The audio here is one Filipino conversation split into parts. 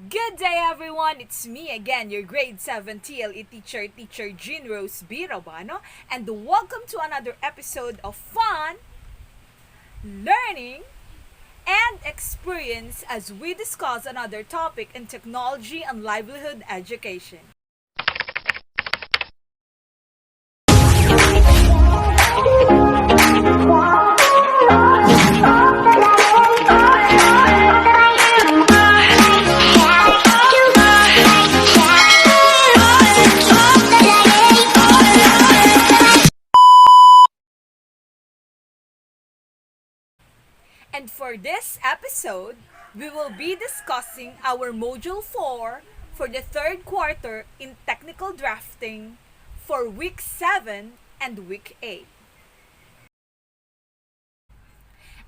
Good day, everyone! It's me again, your grade 7 TLE teacher Jean Rose B. Robano, and welcome to another episode of fun, learning, and experience as we discuss another topic in technology and livelihood education. And for this episode, we will be discussing our Module 4 for the third quarter in technical drafting for week 7 and week 8.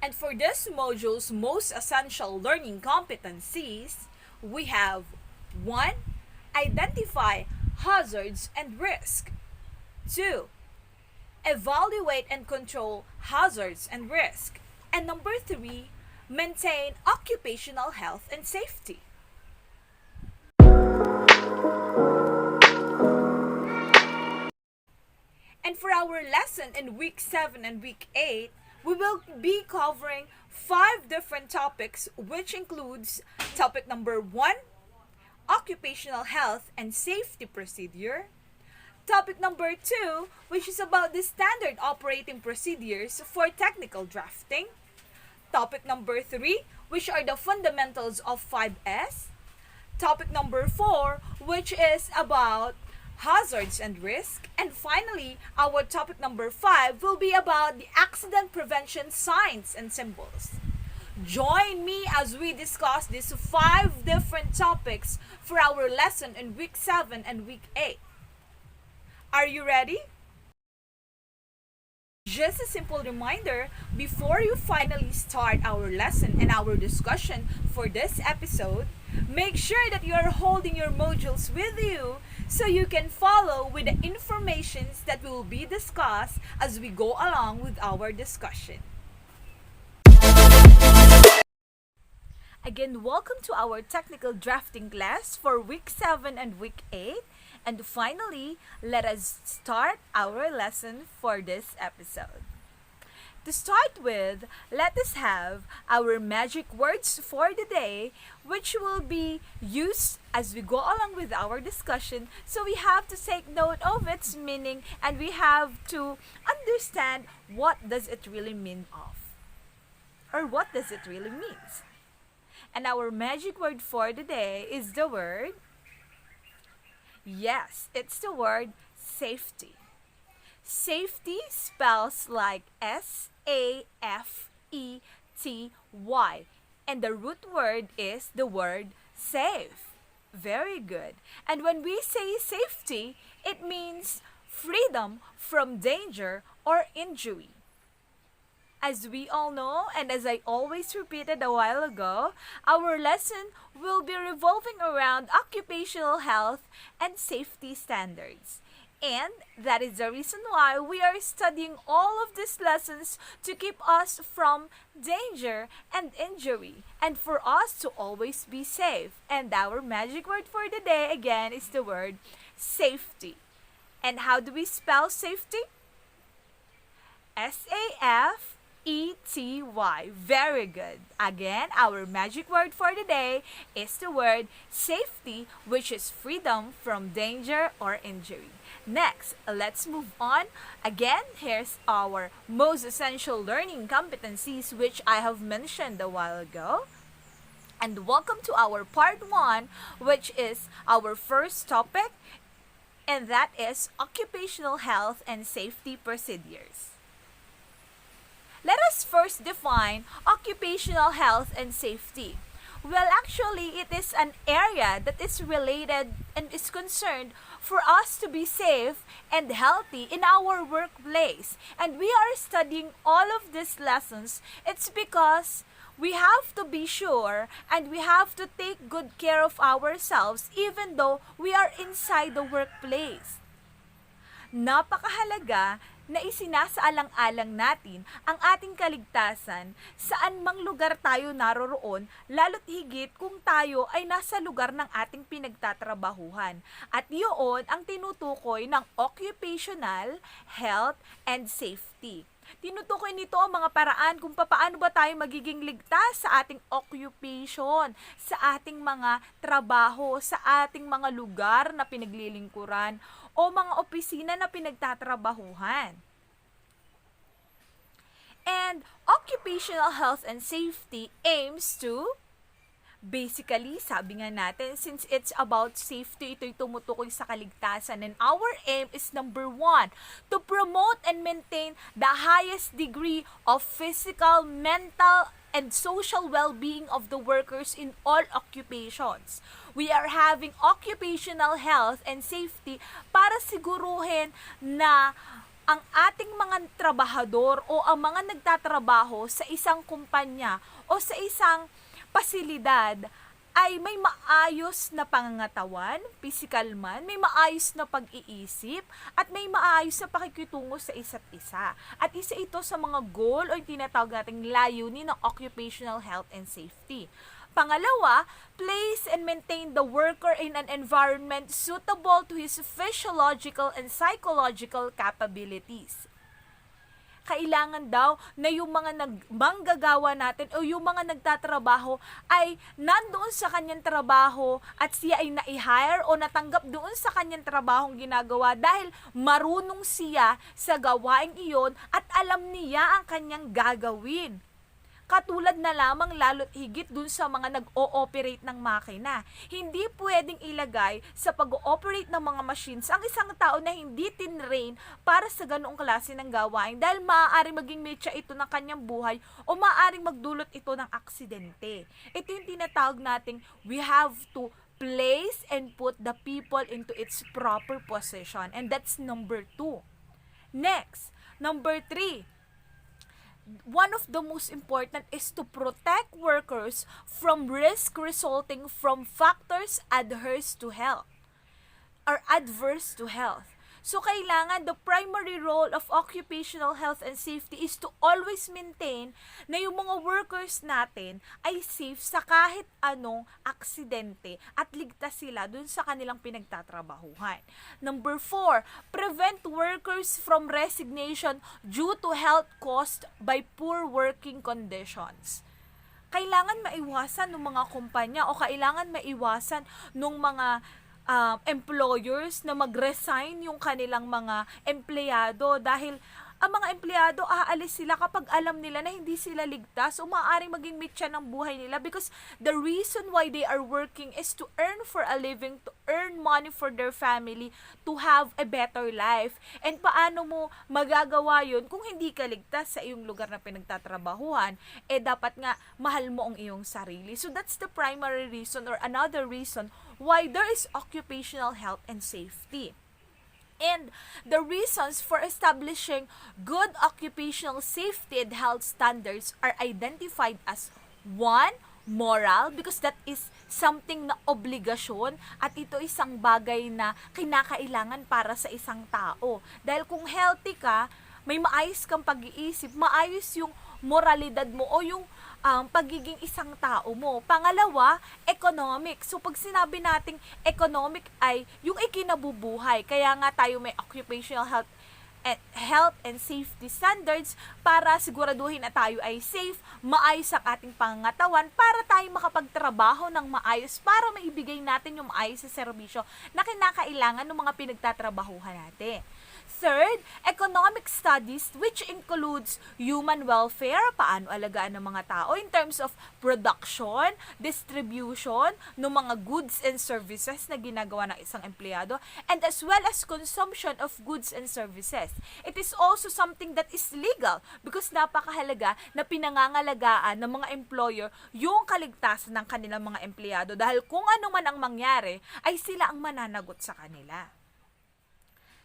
And for this module's most essential learning competencies, we have 1. Identify hazards and risk. 2. Evaluate and control hazards and risk. And number 3, maintain occupational health and safety. And for our lesson in week 7 and week 8, we will be covering 5 different topics, which includes topic number 1, occupational health and safety procedure. Topic number 2, which is about the standard operating procedures for technical drafting. Topic number 3, which are the fundamentals of 5S. Topic number 4, which is about hazards and risk. And finally, our topic number 5 will be about the accident prevention signs and symbols. Join me as we discuss these 5 different topics for our lesson in week 7 and week 8. Are you ready? Just a simple reminder, before you finally start our lesson and our discussion for this episode, make sure that you are holding your modules with you so you can follow with the informations that will be discussed as we go along with our discussion. Again, welcome to our technical drafting class for week 7 and week 8. And finally, let us start our lesson for this episode. To start with, let us have our magic words for the day, which will be used as we go along with our discussion. So we have to take note of its meaning and we have to understand what does it really mean of, or what does it really means. And our magic word for the day is the word, yes, it's the word safety. Safety spells like S-A-F-E-T-Y. And the root word is the word save. Very good. And when we say safety, it means freedom from danger or injury. As we all know, and as I always repeated a while ago, our lesson will be revolving around occupational health and safety standards. And that is the reason why we are studying all of these lessons to keep us from danger and injury, and for us to always be safe. And our magic word for the day again is the word safety. And how do we spell safety? S-A-F-E-T-Y. Very good. Again, our magic word for the day is the word safety, which is freedom from danger or injury. Next, let's move on. Again, here's our most essential learning competencies, which I have mentioned a while ago. And welcome to our part 1, which is our first topic, and that is occupational health and safety procedures. Let us first define occupational health and safety. Well, actually, it is an area that is related and is concerned for us to be safe and healthy in our workplace. And we are studying all of these lessons. It's because we have to be sure and we have to take good care of ourselves even though we are inside the workplace. Napakahalaga na isinasaalang-alang natin ang ating kaligtasan saan mang lugar tayo naroroon, lalo't higit kung tayo ay nasa lugar ng ating pinagtatrabahuhan. At iyon ang tinutukoy ng occupational health and safety. Tinutukoy nito ang mga paraan kung paano ba tayo magiging ligtas sa ating occupation, sa ating mga trabaho, sa ating mga lugar na pinaglilingkuran o mga opisina na pinagtatrabahuhan. And occupational health and safety aims to basically, sabi nga natin, since it's about safety, ito'y tumutukoy sa kaligtasan. And our aim is number 1, to promote and maintain the highest degree of physical, mental, and social well-being of the workers in all occupations. We are having occupational health and safety para siguruhin na ang ating mga trabahador o ang mga nagtatrabaho sa isang kumpanya o sa isang pasilidad ay may maayos na pangangatawan, physical man, may maayos na pag-iisip, at may maayos na pakikitungo sa isa't isa. At isa ito sa mga goal o yung tinatawag nating layunin ng occupational health and safety. Pangalawa, place and maintain the worker in an environment suitable to his physiological and psychological capabilities. Kailangan daw na yung mga manggagawa natin o yung mga nagtatrabaho ay nandoon sa kanyang trabaho at siya ay na-hire o natanggap doon sa kanyang trabahong ginagawa dahil marunong siya sa gawaing iyon at alam niya ang kanyang gagawin. Katulad na lamang lalo't higit dun sa mga nag-o-operate ng makina. Hindi pwedeng ilagay sa pag-o-operate ng mga machines ang isang tao na hindi tinrain para sa ganoong klase ng gawain dahil maaaring maging metsa ito ng kanyang buhay o maaaring magdulot ito ng aksidente. Ito yung tinatawag nating we have to place and put the people into its proper position. And that's number 2. Next, number 3. One of the most important is to protect workers from risk resulting from factors adverse to health. So, kailangan the primary role of occupational health and safety is to always maintain na yung mga workers natin ay safe sa kahit anong aksidente at ligtas sila dun sa kanilang pinagtatrabahuhan. Number 4, prevent workers from resignation due to health caused by poor working conditions. Kailangan maiwasan ng mga kumpanya o kailangan maiwasan ng mga employers na mag-resign yung kanilang mga empleyado dahil ang mga empleyado aalis sila kapag alam nila na hindi sila ligtas o maaaring maging mitya ng buhay nila because the reason why they are working is to earn for a living, to earn money for their family, to have a better life. And paano mo magagawa yun kung hindi ka ligtas sa iyong lugar na pinagtatrabahuhan? Dapat nga mahal mo ang iyong sarili. So that's the primary reason or another reason why there is occupational health and safety. And the reasons for establishing good occupational safety and health standards are identified as 1, moral, because that is something na obligasyon at ito isang bagay na kinakailangan para sa isang tao. Dahil kung healthy ka, may maayos kang pag-iisip, maayos yung moralidad mo o yung pagiging isang tao mo. Pangalawa, economic. So, pag sinabi nating economic ay yung ikinabubuhay. Kaya nga tayo may occupational health and safety standards para siguraduhin na tayo ay safe, maayos ang ating pangangatawan para tayo makapagtrabaho ng maayos para maibigay natin yung maayos sa serbisyo na kinakailangan ng mga pinagtatrabahuhan natin. Third, economic studies which includes human welfare, paano alagaan ng mga tao in terms of production, distribution ng mga goods and services na ginagawa ng isang empleyado, and as well as consumption of goods and services. It is also something that is legal because napakahalaga na pinangangalagaan ng mga employer yung kaligtasan ng kanilang mga empleyado dahil kung ano man ang mangyari ay sila ang mananagot sa kanila.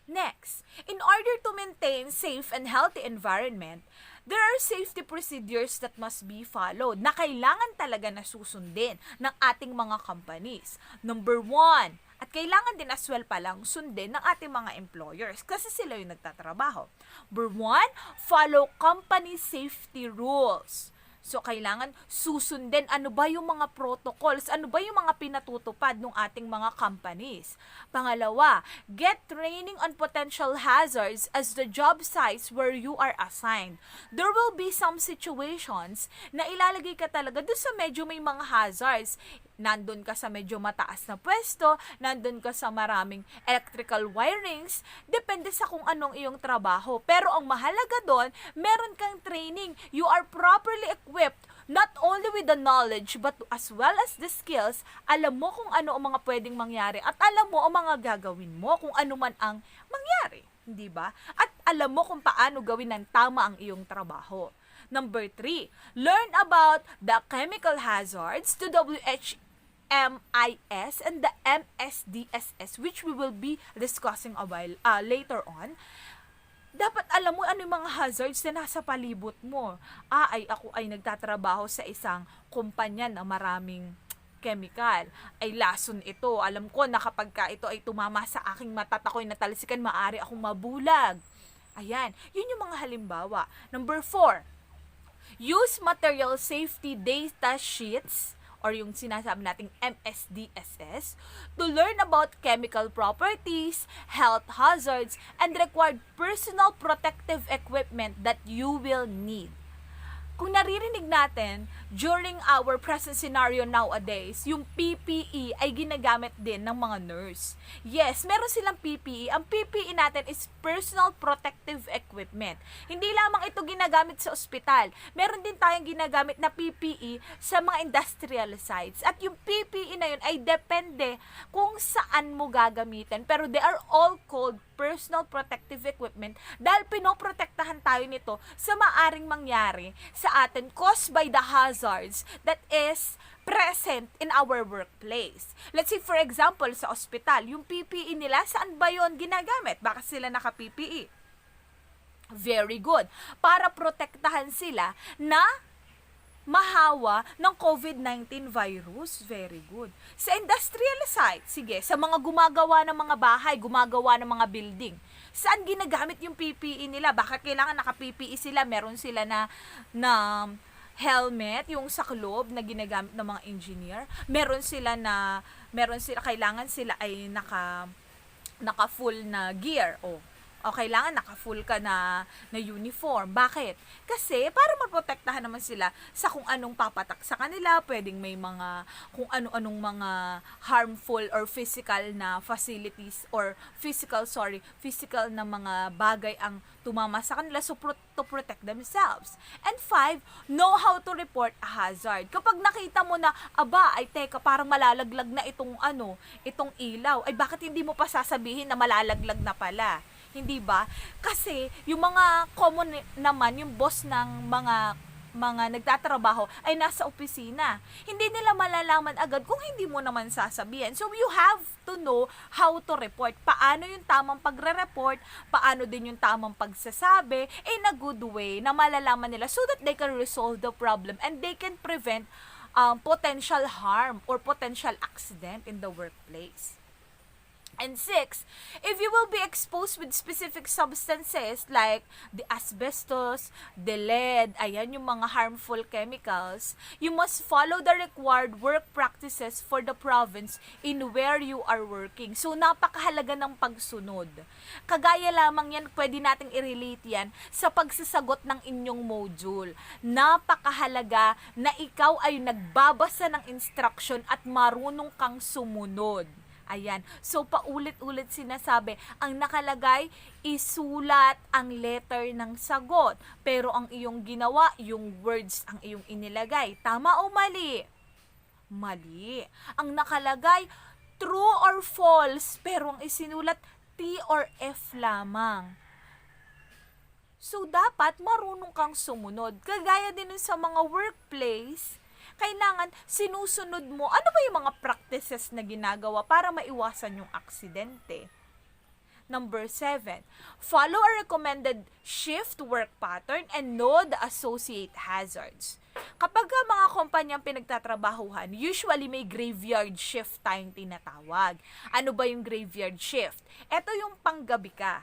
Next, in order to maintain safe and healthy environment, there are safety procedures that must be followed na kailangan talaga na susundin ng ating mga companies. Number 1, At kailangan din as well palang sundin ng ating mga employers kasi sila yung nagtatrabaho. Number 1, follow company safety rules. So, kailangan susundin ano ba yung mga protocols, ano ba yung mga pinatutupad ng ating mga companies. Pangalawa, get training on potential hazards as the job sites where you are assigned. There will be some situations na ilalagay ka talaga doon sa medyo may mga hazards. Nandun ka sa medyo mataas na pwesto, nandun ka sa maraming electrical wirings, depende sa kung anong iyong trabaho. Pero ang mahalaga doon, meron kang training. You are properly equipped, not only with the knowledge, but as well as the skills. Alam mo kung ano ang mga pwedeng mangyari at alam mo ang mga gagawin mo kung ano man ang mangyari. Hindi ba? At alam mo kung paano gawin ng tama ang iyong trabaho. Number 3, learn about the chemical hazards to MIS and the MSDSS, which we will be discussing a while later on. Dapat alam mo ano yung mga hazards na nasa palibot mo. Ako ay nagtatrabaho sa isang kumpanya na maraming chemical. Ay lason ito. Alam ko na kapag ito ay tumama sa aking mata at ako'y natalsikan, maaari akong mabulag. Ayan. Yun yung mga halimbawa. Number 4, use material safety data sheets or yung sinasabi nating MSDSS, to learn about chemical properties, health hazards, and required personal protective equipment that you will need. Kung naririnig natin, during our present scenario nowadays, yung PPE ay ginagamit din ng mga nurse. Yes, meron silang PPE. Ang PPE natin is personal protective equipment. Hindi lamang ito ginagamit sa ospital. Meron din tayong ginagamit na PPE sa mga industrial sites. At yung PPE na yun ay depende kung saan mo gagamitin. Pero they are all called personal protective equipment dahil pinoprotektahan tayo nito sa maaring mangyari sa atin caused by the hazards that is present in our workplace. Let's say for example sa ospital, yung PPE nila, saan ba yon ginagamit? Baka sila naka-PPE. Very good. Para protektahan sila na mahawa ng COVID-19 virus. Very good. Sa industrial site, sige, sa mga gumagawa ng mga bahay, gumagawa ng mga building, saan ginagamit yung PPE nila? Bakit kailangan naka-PPE sila? Meron sila na helmet, yung sa loob na ginagamit ng mga engineer. Meron sila kailangan sila ay naka full na gear. O kailangan naka-full ka na uniform. Bakit? Kasi para maprotektahan naman sila sa kung anong papatak sa kanila, pwedeng may mga kung ano-anong mga harmful or physical na facilities or physical na mga bagay ang tumama sa kanila, so to protect themselves. And 5, know how to report a hazard. Kapag nakita mo na, teka, parang malalaglag na itong ilaw, ay bakit hindi mo pa sasabihin na malalaglag na pala? Hindi ba? Kasi yung mga common naman, yung boss ng mga nagtatrabaho ay nasa opisina. Hindi nila malalaman agad kung hindi mo naman sasabihin. So you have to know how to report. Paano yung tamang pagre-report, paano din yung tamang pagsasabi in a good way na malalaman nila so that they can resolve the problem and they can prevent potential harm or potential accident in the workplace. And 6, if you will be exposed with specific substances like the asbestos, the lead, ayan yung mga harmful chemicals, you must follow the required work practices for the province in where you are working. So, napakahalaga ng pagsunod. Kagaya lamang yan, pwede nating i-relate yan sa pagsasagot ng inyong module. Napakahalaga na ikaw ay nagbabasa ng instruction at marunong kang sumunod. Ayan. So, paulit-ulit sinasabi, ang nakalagay, isulat ang letter ng sagot. Pero ang iyong ginawa, yung words ang iyong inilagay. Tama o mali? Mali. Ang nakalagay, true or false, pero ang isinulat, T or F lamang. So, dapat marunong kang sumunod. Kagaya din sa mga workplace, kailangan sinusunod mo ano ba yung mga practices na ginagawa para maiwasan yung aksidente. Number 7, follow a recommended shift work pattern and know the associate hazards. Kapag mga kumpanyang pinagtatrabahuhan, usually may graveyard shift tayong tinatawag. Ano ba yung graveyard shift? Ito yung panggabi ka.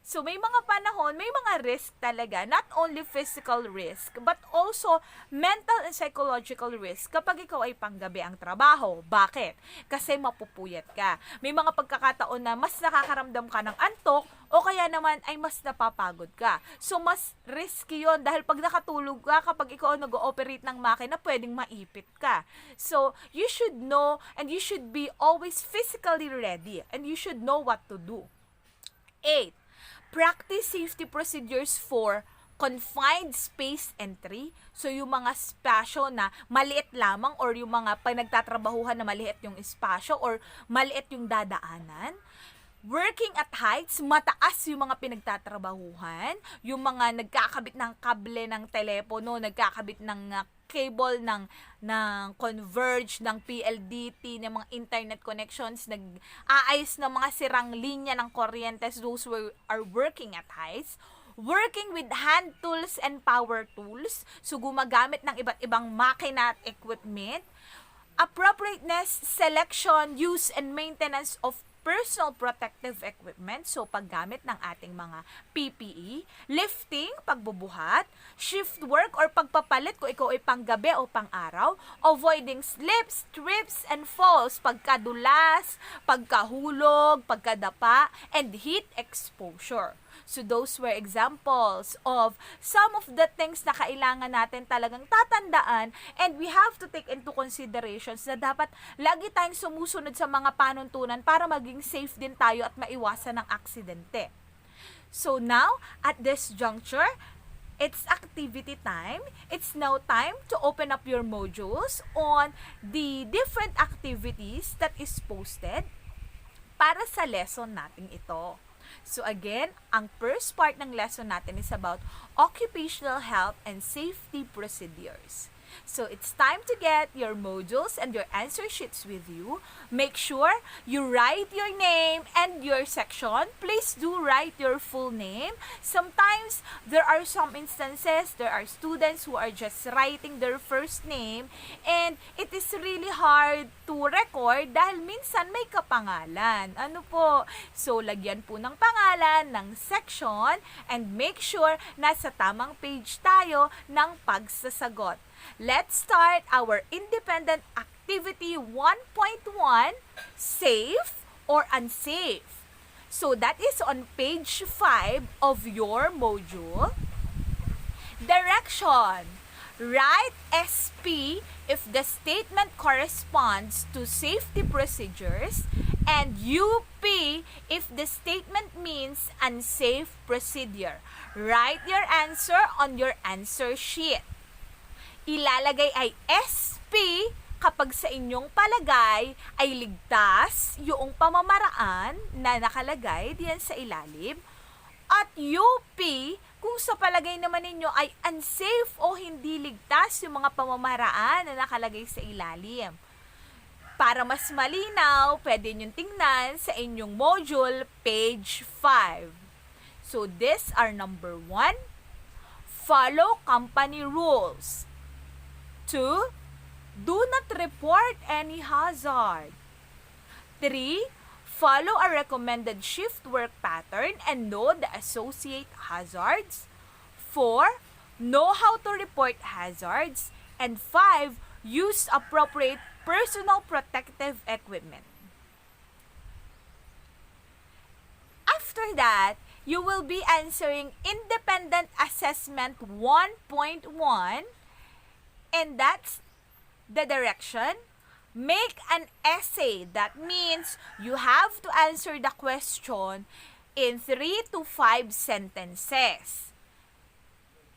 So, may mga panahon, may mga risk talaga, not only physical risk, but also mental and psychological risk kapag ikaw ay panggabi ang trabaho. Bakit? Kasi mapupuyat ka. May mga pagkakataon na mas nakakaramdam ka ng antok o kaya naman ay mas napapagod ka. So, mas risky yon dahil pag nakatulog ka, kapag ikaw nag-ooperate ng makina, pwedeng maipit ka. So, you should know and you should be always physically ready and you should know what to do. 8. Practice safety procedures for confined space entry. So, yung mga spasyo na maliit lamang or yung mga pinagtatrabahuhan na maliit yung espasyo or maliit yung dadaanan. Working at heights, mataas yung mga pinagtatrabahuhan. Yung mga nagkakabit ng kable ng telepono, nagkakabit ng cable ng Converge, ng PLDT, ng mga internet connections, nag-aayos ng mga sirang linya ng kuryentes, those who are working at heights. Working with hand tools and power tools, so gumagamit ng iba't ibang makina at equipment. Appropriateness, selection, use, and maintenance of personal protective equipment, so paggamit ng ating mga PPE, lifting, pagbubuhat, shift work or pagpapalit kung ikaw ay panggabi o pang-araw, avoiding slips, trips, and falls, pagkadulas, pagkahulog, pagkadapa, and heat exposure. So those were examples of some of the things na kailangan natin talagang tatandaan and we have to take into considerations na dapat lagi tayong sumusunod sa mga panuntunan para maging safe din tayo at maiwasan ng aksidente. So now, at this juncture, it's activity time. It's now time to open up your modules on the different activities that is posted para sa lesson natin ito. So again, ang first part ng lesson natin is about occupational health and safety procedures. So it's time to get your modules and your answer sheets with you. Make sure you write your name and your section. Please do write your full name. Sometimes there are some instances, there are students who are just writing their first name and it is really hard to record dahil minsan may kapangalan. Ano po? So lagyan po ng pangalan, ng section, and make sure nasa tamang page tayo ng pagsasagot. Let's start our independent activity 1.1, safe or unsafe. So that is on page 5 of your module. Direction. Write SP if the statement corresponds to safety procedures and UP if the statement means unsafe procedure. Write your answer on your answer sheet. Ilalagay ay SP kapag sa inyong palagay ay ligtas yung pamamaraan na nakalagay diyan sa ilalim at UP kung sa palagay naman ninyo ay unsafe o hindi ligtas yung mga pamamaraan na nakalagay sa ilalim. Para mas malinaw, pwede nyo tingnan sa inyong module page 5. So these are number 1, follow company rules. 2. Do not report any hazard. 3. Follow a recommended shift work pattern and know the associate hazards. 4. Know how to report hazards. And 5. Use appropriate personal protective equipment. After that, you will be answering Independent Assessment 1.1. And that's the direction. Make an essay. That means you have to answer the question in 3 to 5 sentences.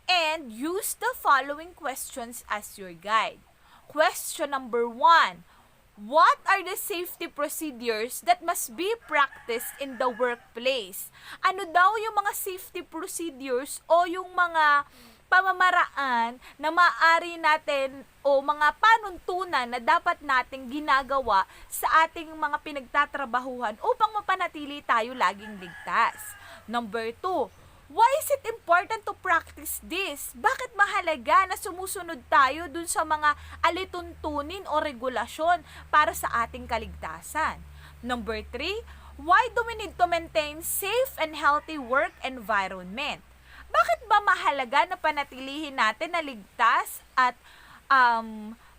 And use the following questions as your guide. Question number 1. What are the safety procedures that must be practiced in the workplace? Ano daw yung mga safety procedures o yung mga pamamaraan na maaari natin o mga panuntunan na dapat nating ginagawa sa ating mga pinagtatrabahuhan upang mapanatili tayo laging ligtas. Number 2, why is it important to practice this? Bakit mahalaga na sumusunod tayo dun sa mga alituntunin o regulasyon para sa ating kaligtasan? Number 3, why do we need to maintain safe and healthy work environment? Bakit ba mahalaga na panatilihin natin na ligtas at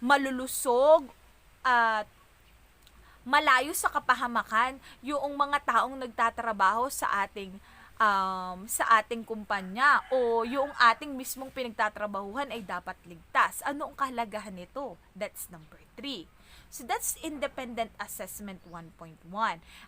malulusog at malayo sa kapahamakan yung mga taong nagtatrabaho sa ating kumpanya o yung ating mismong pinagtatrabahuhan ay dapat ligtas. Ano ang kahalagahan nito? That's number 3. So that's independent assessment 1.1.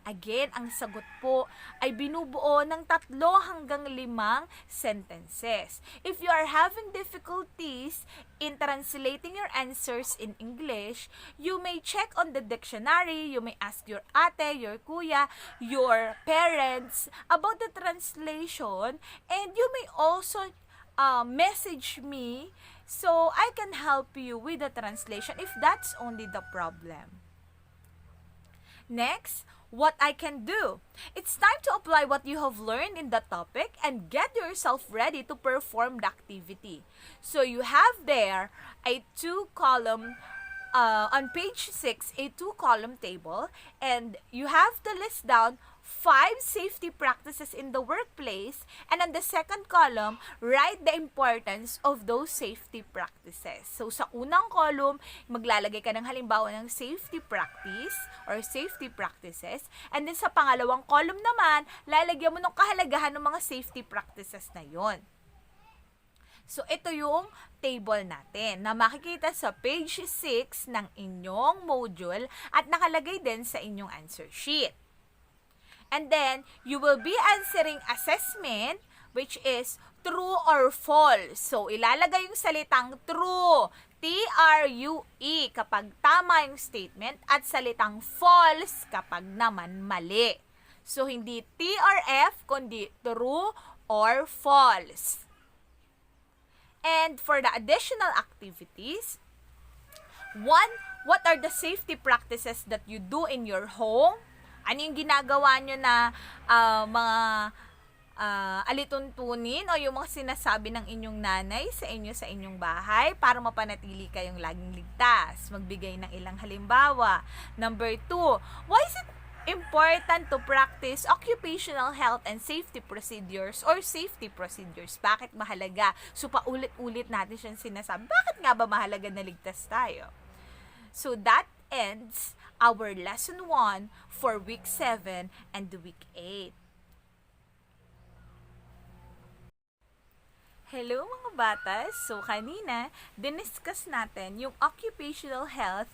Again, ang sagot po ay binubuo ng 3 hanggang 5 sentences. If you are having difficulties in translating your answers in English, you may check on the dictionary, you may ask your ate, your kuya, your parents about the translation, and you may also message me so I can help you with the translation if that's only the problem. Next, what I can do. It's time to apply what you have learned in the topic and get yourself ready to perform the activity. So you have there a 2-column on page 6, a 2-column table, and you have to list down 5 safety practices in the workplace, and on the second column, write the importance of those safety practices. So, sa unang column, maglalagay ka ng halimbawa ng safety practice or safety practices, and then sa pangalawang column naman, lalagyan mo ng kahalagahan ng mga safety practices na yon. So, ito yung table natin na makikita sa page 6 ng inyong module at nakalagay din sa inyong answer sheet. And then, you will be answering assessment, which is true or false. So, ilalagay yung salitang true, T-R-U-E, kapag tama yung statement, at salitang false kapag naman mali. So, hindi T or F, kundi true or false. And for the additional activities, 1, what are the safety practices that you do in your home? Ano yung ginagawa nyo na mga alituntunin o yung mga sinasabi ng inyong nanay sa inyong bahay para mapanatili kayong laging ligtas? Magbigay ng ilang halimbawa. Number 2, why is it important to practice occupational health and safety procedures or safety procedures? Bakit mahalaga? So, paulit-ulit natin siyang sinasabi. Bakit nga ba mahalaga na ligtas tayo? So, that ends our lesson 1 for week 7 and week 8. Hello mga bata! So kanina, diniscuss natin yung occupational health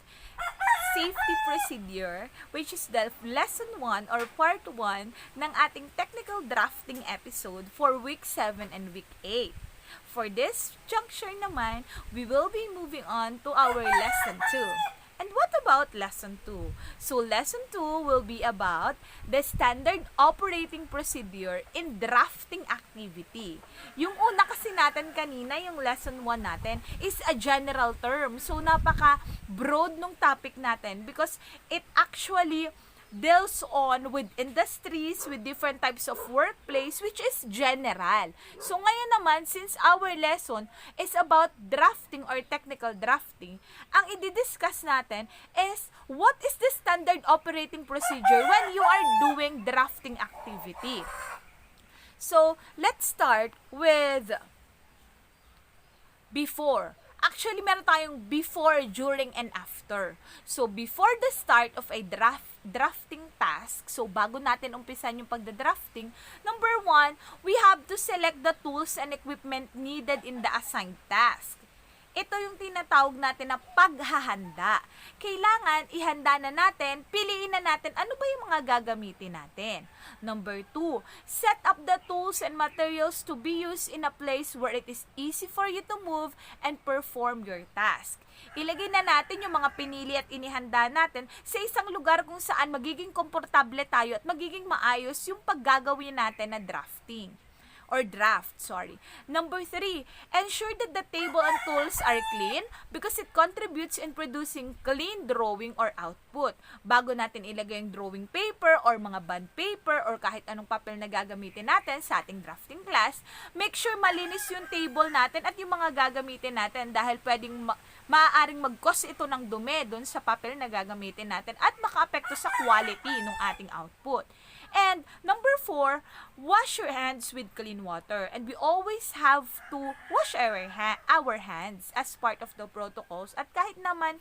safety procedure, which is the lesson 1 or part 1 ng ating technical drafting episode for week 7 and week 8. For this juncture naman, we will be moving on to our lesson 2. And what about lesson 2? So lesson 2 will be about the standard operating procedure in drafting activity. Yung una kasi natin kanina, yung lesson 1 natin, is a general term. So napaka-broad nung topic natin because it actually deals on with industries, with different types of workplace, which is general. So ngayon naman, since our lesson is about drafting or technical drafting, ang i-discuss natin is what is the standard operating procedure when you are doing drafting activity. So let's start with before. Actually, meron tayong before, during, and after. So, before the start of a drafting task, so bago natin umpisan yung pagda-drafting, number 1, we have to select the tools and equipment needed in the assigned task. Ito yung tinatawag natin na paghahanda. Kailangan ihanda na natin, piliin na natin ano ba yung mga gagamitin natin. Number 2, set up the tools and materials to be used in a place where it is easy for you to move and perform your task. Ilagay na natin yung mga pinili at inihanda natin sa isang lugar kung saan magiging komportable tayo at magiging maayos yung paggagawin natin na drafting. or draft, sorry. Number 3, ensure that the table and tools are clean because it contributes in producing clean drawing or output. Bago natin ilagay yung drawing paper or mga bond paper or kahit anong papel na gagamitin natin sa ating drafting class, make sure malinis yung table natin at yung mga gagamitin natin dahil pwedeng maaaring mag-cause ito ng dumi doon sa papel na gagamitin natin at makaapekto sa quality ng ating output. And number 4, wash your hands with clean water. And we always have to wash our hands as part of the protocols. At kahit naman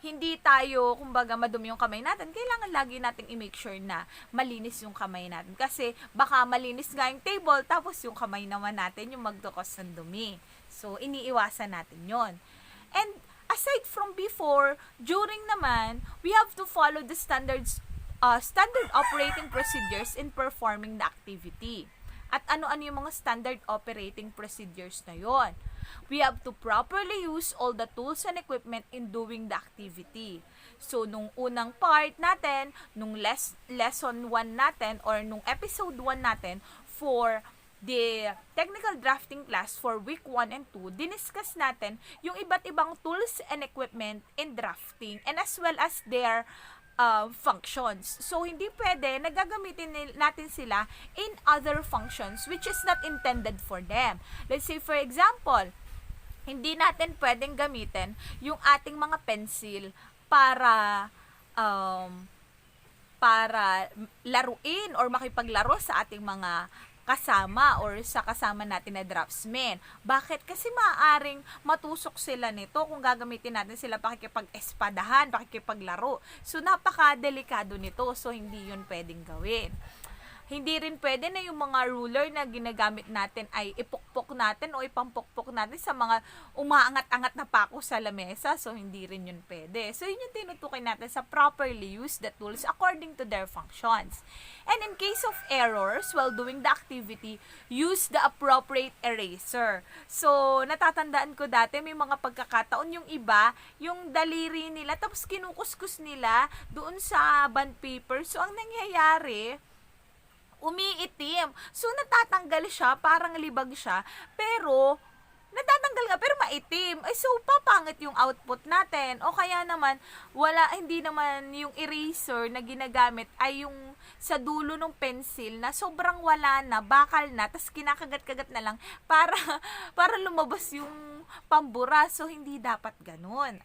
hindi tayo, kumbaga, madumi yung kamay natin, kailangan lagi nating i-make sure na malinis yung kamay natin. Kasi baka malinis nga yung table, tapos yung kamay naman natin yung magdukos ng dumi. So, iniiwasan natin yon. And aside from before, during naman, we have to follow the standard operating procedures in performing the activity. At ano-ano yung mga standard operating procedures na yon? We have to properly use all the tools and equipment in doing the activity. So, nung unang part natin, nung lesson 1 natin, or nung episode 1 natin, for the technical drafting class for week 1 and 2, diniscuss natin yung iba't ibang tools and equipment in drafting and as well as their functions. So, hindi pwede na gagamitin natin sila in other functions which is not intended for them. Let's say, for example, hindi natin pwedeng gamitin yung ating mga pencil para laruin or makipaglaro sa ating mga kasama or sa kasama natin na draftsmen. Bakit? Kasi maaaring matusok sila nito kung gagamitin natin sila pakikipag-espadahan, pakikipaglaro. So, napaka-delikado nito. So, hindi yun pwedeng gawin. Hindi rin pwede na yung mga ruler na ginagamit natin ay ipukpok natin o ipampukpok natin sa mga umaangat-angat na pako sa lamesa. So, hindi rin yun pwede. So, yun yung tinutukoy natin sa properly use the tools according to their functions. And in case of errors while doing the activity, use the appropriate eraser. So, natatandaan ko dati, may mga pagkakataon yung iba, yung daliri nila, tapos kinukuskus nila doon sa bond paper. So, ang nangyayari, umiitim. So, natatanggal siya, parang libag siya, pero, natatanggal nga, pero maitim. Ay, so, papangit yung output natin. O kaya naman, hindi naman yung eraser na ginagamit ay yung sa dulo ng pencil na sobrang wala na, bakal na, tas kinakagat-kagat na lang para lumabas yung pambura. So, hindi dapat ganun.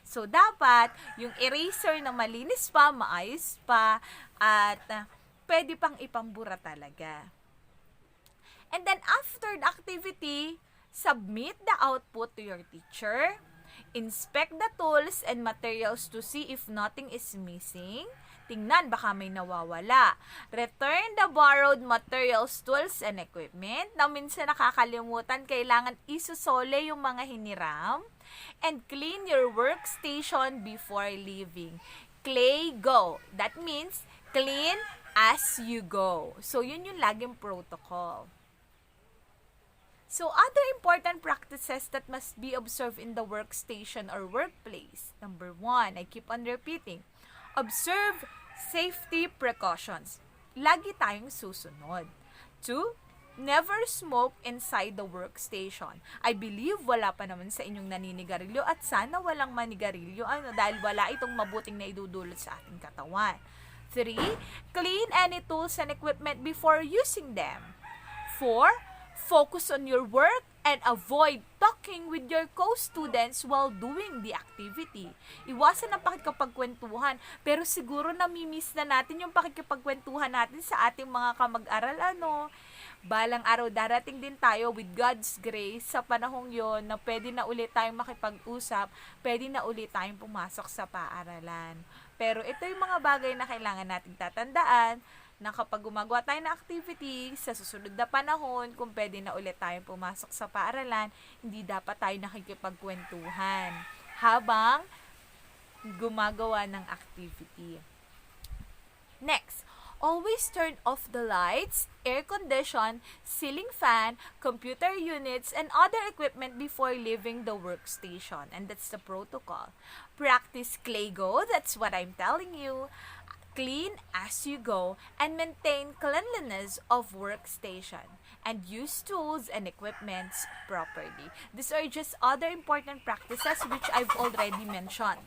So, dapat yung eraser na malinis pa, maayos pa, at pwede pang ipambura talaga. And then, after the activity, submit the output to your teacher. Inspect the tools and materials to see if nothing is missing. Tingnan, baka may nawawala. Return the borrowed materials, tools, and equipment. Na minsan nakakalimutan, kailangan isusole yung mga hiniram. And clean your workstation before leaving. Go. That means, clean as you go. So, yun yung laging protocol. So, other important practices that must be observed in the workstation or workplace. Number 1, I keep on repeating. Observe safety precautions. Lagi tayong susunod. 2, never smoke inside the workstation. I believe wala pa naman sa inyong naninigarilyo at sana walang manigarilyo dahil wala itong mabuting na idudulot sa ating katawan. 3, clean any tools and equipment before using them. 4, focus on your work and avoid talking with your co-students while doing the activity. Iwasan ang pakikipagkwentuhan, pero siguro namimiss na natin yung pakikipagkwentuhan natin sa ating mga kamag-aral. Balang araw darating din tayo with God's grace sa panahong yon na pwede na ulit tayong makipag-usap, pwede na ulit tayong pumasok sa paaralan. Pero ito yung mga bagay na kailangan nating tatandaan na kapag gumagawa tayo ng activity sa susunod na panahon, kung pwede na ulit tayong pumasok sa paaralan, hindi dapat tayo nakikipagkwentuhan habang gumagawa ng activity. Next, always turn off the lights, air condition, ceiling fan, computer units, and other equipment before leaving the workstation. And that's the protocol. Practice Claygo, that's what I'm telling you. Clean as you go and maintain cleanliness of workstation and use tools and equipments properly. These are just other important practices which I've already mentioned.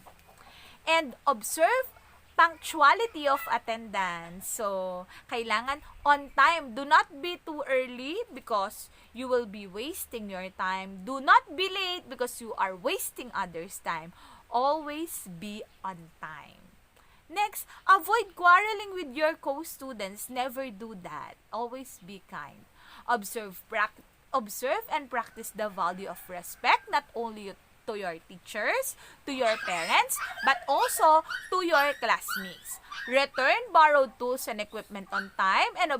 And observe punctuality of attendance. So, kailangan on time. Do not be too early because you will be wasting your time. Do not be late because you are wasting others' time. Always be on time. Next, avoid quarreling with your co-students. Never do that. Always be kind. Observe and practice the value of respect, not only to your teachers, to your parents, but also to your classmates. Return borrowed tools and equipment on time and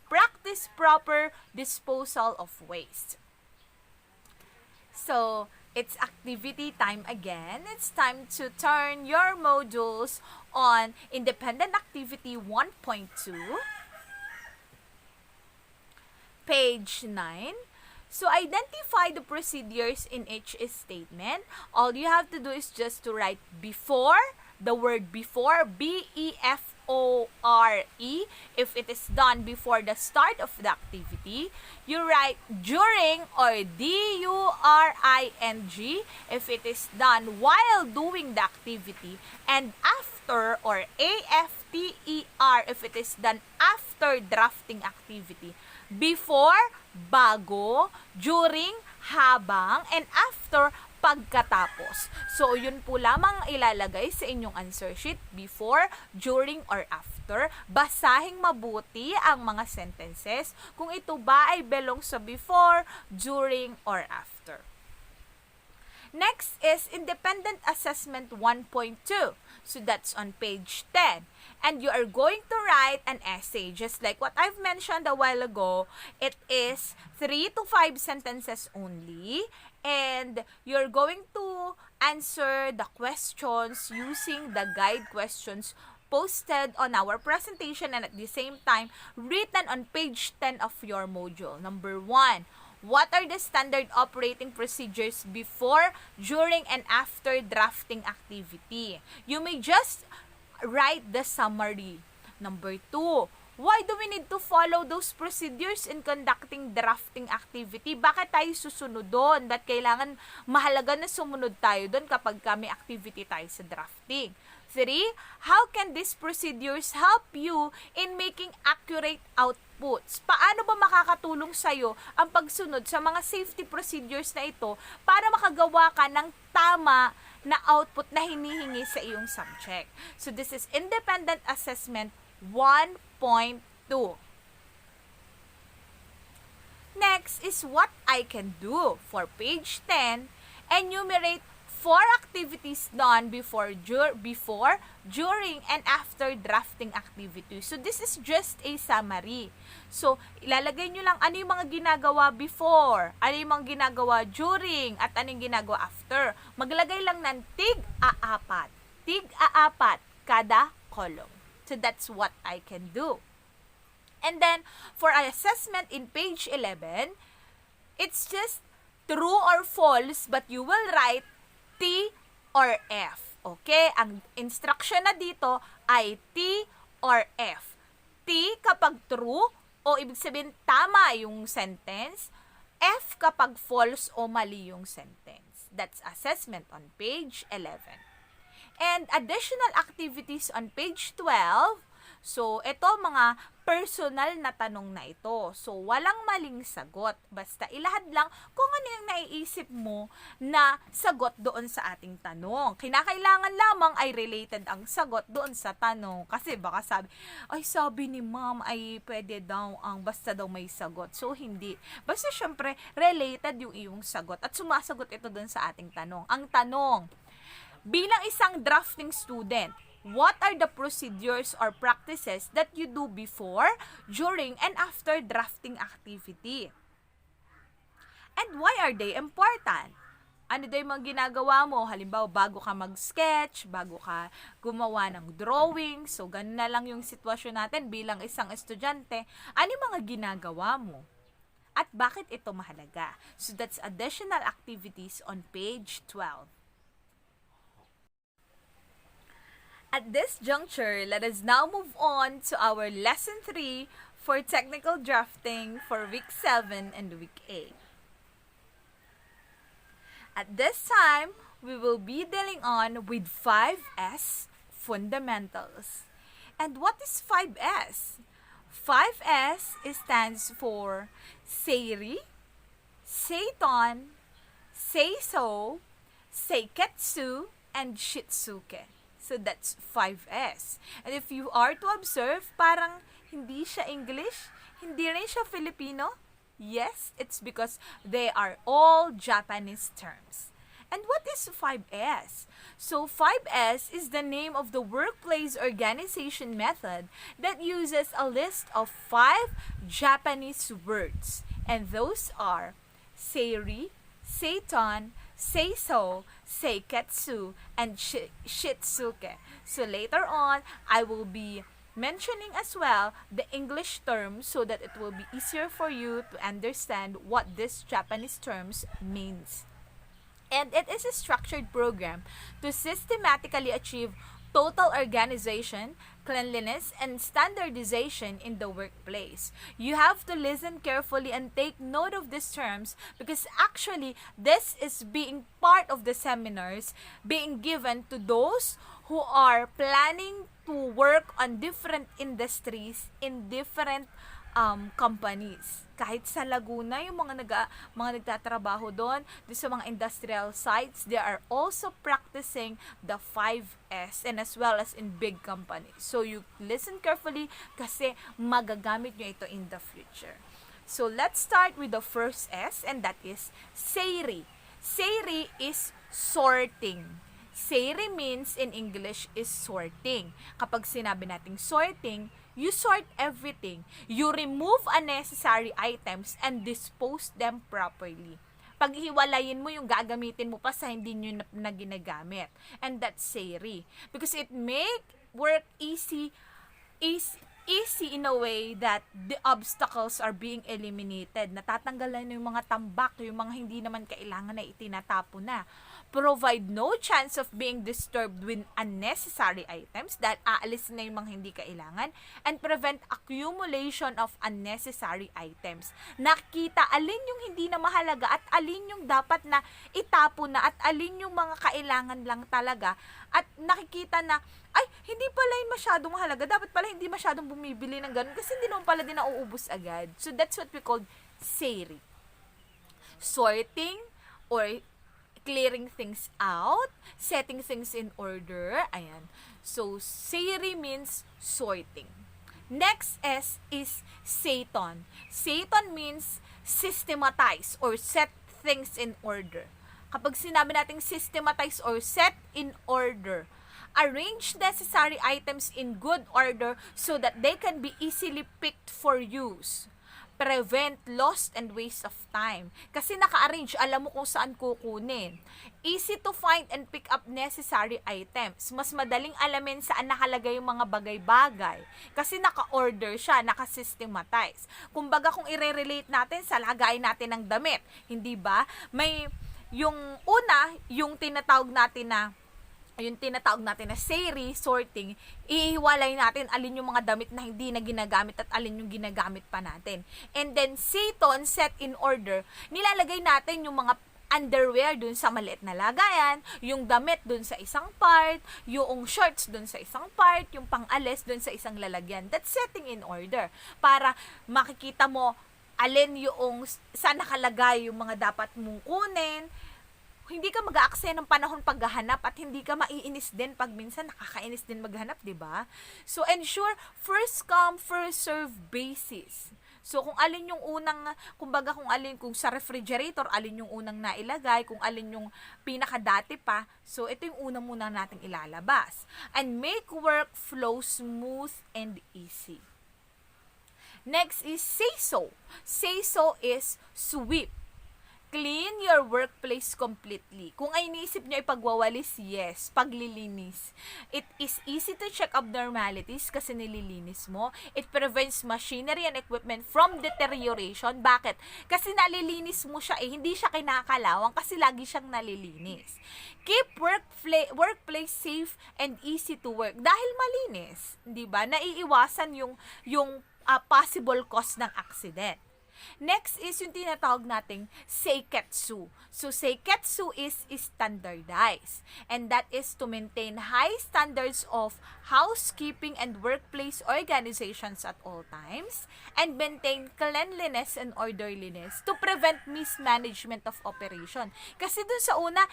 practice proper disposal of waste. So, it's activity time again. It's time to turn your modules on Independent Activity 1.2, page 9. So, identify the procedures in each statement. All you have to do is just to write before, the word before, B-E-F-O-R-E. If it is done before the start of the activity, you write during or D-U-R-I-N-G if it is done while doing the activity, and after or A-F-T-E-R if it is done after drafting activity. Before, bago, during, habang, and after, pagkatapos. So, yun po lamang ilalagay sa inyong answer sheet, before, during, or after. Basahing mabuti ang mga sentences kung ito ba ay belong sa before, during, or after. Next is Independent Assessment 1.2. So that's on page 10. And you are going to write an essay. Just like what I've mentioned a while ago, it is 3 to 5 sentences only. And you're going to answer the questions using the guide questions posted on our presentation and at the same time written on page 10 of your module. Number 1. What are the standard operating procedures before, during, and after drafting activity? You may just write the summary. Number 2, why do we need to follow those procedures in conducting drafting activity? Bakit tayo susunod doon? Ba't kailangan mahalaga na sumunod tayo doon kapag may activity tayo sa drafting? 3, how can these procedures help you in making accurate outputs? Paano ba makakatulong sa'yo ang pagsunod sa mga safety procedures na ito para makagawa ka ng tama na output na hinihingi sa iyong subject? So, this is Independent Assessment 1.2. Next is what I can do. For page 10, enumerate 4 activities done before, during, and after drafting activity. So, this is just a summary. So, ilalagay nyo lang ano yung mga ginagawa before, ano yung mga ginagawa during, at ano yung ginagawa after. Maglagay lang ng tig-a-apat. Tig-a-apat kada column. So, that's what I can do. And then, for an assessment in page 11, it's just true or false, but you will write T or F. Okay? Ang instruction na dito ay T or F. T kapag true o ibig sabihin tama yung sentence. F kapag false o mali yung sentence. That's assessment on page 11. And additional activities on page 12. So, ito mga personal na tanong na ito. So, walang maling sagot. Basta ilahad lang kung ano yung naiisip mo na sagot doon sa ating tanong. Kinakailangan lamang ay related ang sagot doon sa tanong. Kasi baka sabi ni ma'am ay pwede daw ang basta daw may sagot. So, hindi. Basta syempre, related yung iyong sagot. At sumasagot ito doon sa ating tanong. Ang tanong, bilang isang drafting student, what are the procedures or practices that you do before, during, and after drafting activity? And why are they important? Ano daw yung mga ginagawa mo? Halimbawa, bago ka mag-sketch, bago ka gumawa ng drawing. So, ganun na lang yung sitwasyon natin bilang isang estudyante. Ano yung mga ginagawa mo? At bakit ito mahalaga? So, that's additional activities on page 12. At this juncture, let us now move on to our lesson 3 for technical drafting for week 7 and week 8. At this time, we will be dealing on with 5S fundamentals. And what is 5S? 5S stands for Seiri, Seiton, Seiso, Seiketsu, and Shitsuke. So that's 5S. And if you are to observe, parang hindi siya English, hindi rin siya Filipino. Yes, it's because they are all Japanese terms. And what is 5S? So 5S is the name of the workplace organization method that uses a list of 5 Japanese words. And those are Seiri, Seiton, Seiso, Seiketsu, and Shitsuke. So later on, I will be mentioning as well the English terms so that it will be easier for you to understand what these Japanese terms means. And it is a structured program to systematically achieve total organization, cleanliness, and standardization in the workplace. You have to listen carefully and take note of these terms because actually this is being part of the seminars being given to those who are planning to work on different industries in different companies. Kahit sa Laguna, yung mga nagtatrabaho doon sa mga industrial sites, they are also practicing the 5S and as well as in big companies. So you listen carefully kasi magagamit nyo ito in the future. So let's start with the first S, and that is Seiri. Seiri is sorting. Seiri means in English is sorting. Kapag sinabi nating sorting, you sort everything. You remove unnecessary items and dispose them properly. Paghiwalayin mo yung gagamitin mo pa sa hindi nyo na ginagamit. And that's Seiri. Because it make work easy in a way that the obstacles are being eliminated. Natatanggalan na yung mga tambak, yung mga hindi naman kailangan na itinatapon na. Provide no chance of being disturbed with unnecessary items dahil aalis na yung mga hindi kailangan, and prevent accumulation of unnecessary items. Nakita alin yung hindi na mahalaga at alin yung dapat na itapon na at alin yung mga kailangan lang talaga, at nakikita na ay, hindi pala yun masyadong mahalaga, dapat pala hindi masyadong bumibili ng ganun kasi hindi naman pala din nauubos agad. So that's what we call Seiri. Sorting or clearing things out, setting things in order. Ayan. So, Seiri means sorting. Next S is Seiton. Seiton means systematize or set things in order. Kapag sinabi nating systematize or set in order, arrange necessary items in good order so that they can be easily picked for use. Prevent lost and waste of time. Kasi naka-arrange, alam mo kung saan kukunin. Easy to find and pick up necessary items. Mas madaling alamin saan nakalagay yung mga bagay-bagay. Kasi naka-order siya, naka-systematize. Kumbaga kung i-relate natin sa lagay natin ng damit, hindi ba? May yung una, yung tinatawag natin na Seiri, sorting, ihiwalay natin alin yung mga damit na hindi na ginagamit at alin yung ginagamit pa natin. And then, Seiton, set in order, nilalagay natin yung mga underwear dun sa maliit na lagayan, yung damit dun sa isang part, yung shorts dun sa isang part, yung pang-alis dun sa isang lalagyan. That's setting in order. Para makikita mo alin yung saan nakalagay yung mga dapat mong kunin. Hindi ka mag-aaksaya ng panahon paghahanap at hindi ka maiinis din pag minsan nakakainis din maghanap, di ba? So, ensure first come, first serve basis. So, kung alin yung unang, kung sa refrigerator, alin yung unang nailagay, kung alin yung pinakadati pa, so, ito yung unang muna nating ilalabas. And make work flow smooth and easy. Next is Seiso. Seiso is sweep. Clean your workplace completely. Kung ay iniisip nyo ay pagwawalis, yes. Paglilinis. It is easy to check abnormalities kasi nililinis mo. It prevents machinery and equipment from deterioration. Bakit? Kasi nalilinis mo siya hindi siya kinakalawang kasi lagi siyang nalilinis. Keep workplace safe and easy to work. Dahil malinis, 'di ba? Naiiwasan yung possible cause ng accident. Next is yung tinatawag nating seiketsu. So, seiketsu is standardized. And that is to maintain high standards of housekeeping and workplace organizations at all times and maintain cleanliness and orderliness to prevent mismanagement of operation. Kasi dun sa una,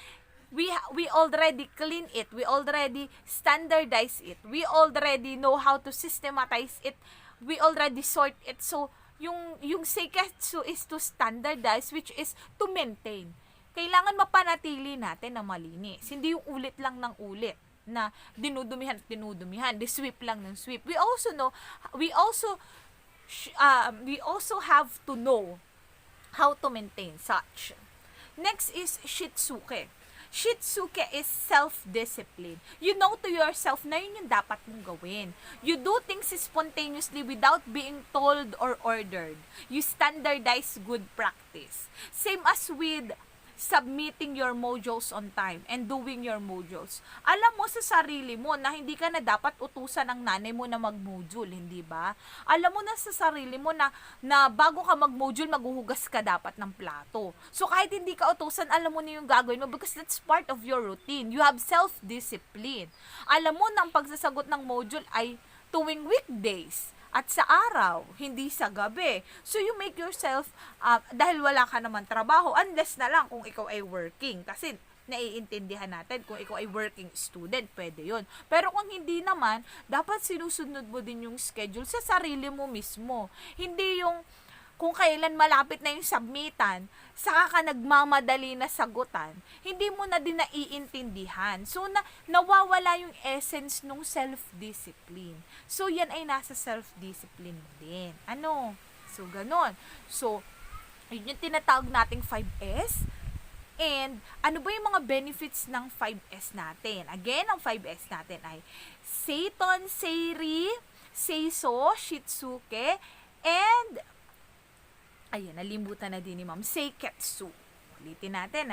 we already clean it, we already standardize it, we already know how to systematize it, we already sort it. So, yung seiketsu is to standardize, which is to maintain. Kailangan mapanatili natin na malinis. Hindi yung ulit lang ng ulit na dinudumihan, sweep lang ng sweep. We also have to know how to maintain such. Next is shitsuke. Shitsuke is self-discipline. You know to yourself na yun yung dapat mong gawin. You do things spontaneously without being told or ordered. You standardize good practice. Same as with submitting your modules on time and doing your modules. Alam mo sa sarili mo na hindi ka na dapat utusan ng nanay mo na mag-module, hindi ba? Alam mo na sa sarili mo na bago ka mag-module, maghuhugas ka dapat ng plato. So kahit hindi ka utusan, alam mo na yung gagawin mo because that's part of your routine. You have self-discipline. Alam mo na ang pagsasagot ng module ay tuwing weekdays at sa araw, hindi sa gabi. So, you make yourself, dahil wala ka naman trabaho, unless na lang kung ikaw ay working. Kasi, naiintindihan natin, kung ikaw ay working student, pwede yun. Pero kung hindi naman, dapat sinusunod mo din yung schedule sa sarili mo mismo. Hindi yung, kung kailan malapit na yung submitan, saka ka nagmamadali na sagutan, hindi mo na din naiintindihan. So, nawawala yung essence ng self-discipline. So, yan ay nasa self-discipline din. Ano? So, ganon. So, yun yung tinatawag nating 5S. And, ano ba yung mga benefits ng 5S natin? Again, ang 5S natin ay Seiton, Seiri, Seiso, Shitsuke, and ayan, nalimutan na din ni Ma'am, seiketsu. Ulitin natin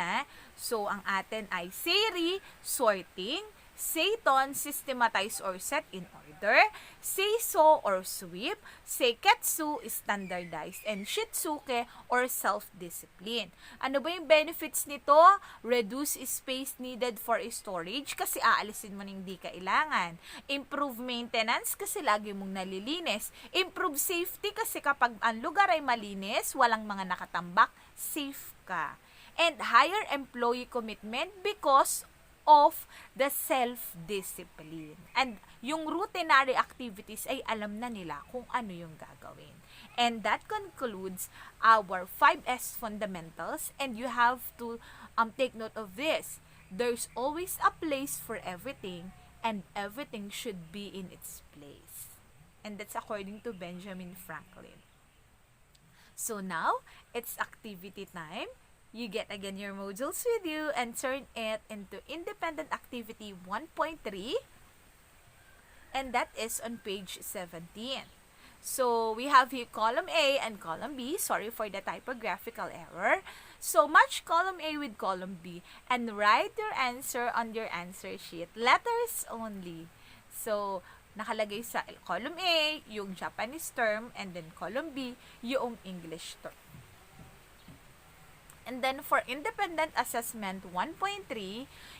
So, ang atin ay seiri, sorting, seiton, systematize or set in order, seiso or sweep, seiketsu is standardized, and shitsuke or self-discipline. Ano ba yung benefits nito? Reduce space needed for storage kasi aalisin mo na hindi kailangan. Improve maintenance kasi lagi mong nalilinis. Improve safety kasi kapag ang lugar ay malinis, walang mga nakatambak, safe ka. And higher employee commitment because of the self-discipline. And yung routinary activities ay alam na nila kung ano yung gagawin. And that concludes our 5S fundamentals, and you have to take note of this. There's always a place for everything, and everything should be in its place. And that's according to Benjamin Franklin. So now, it's activity time. You get again your modules with you and turn it into independent activity 1.3, and that is on page 17. So, we have here column A and column B. Sorry for the typographical error. So, match column A with column B and write your answer on your answer sheet. Letters only. So, nakalagay sa column A yung Japanese term, and then column B yung English term. And then for independent assessment 1.3,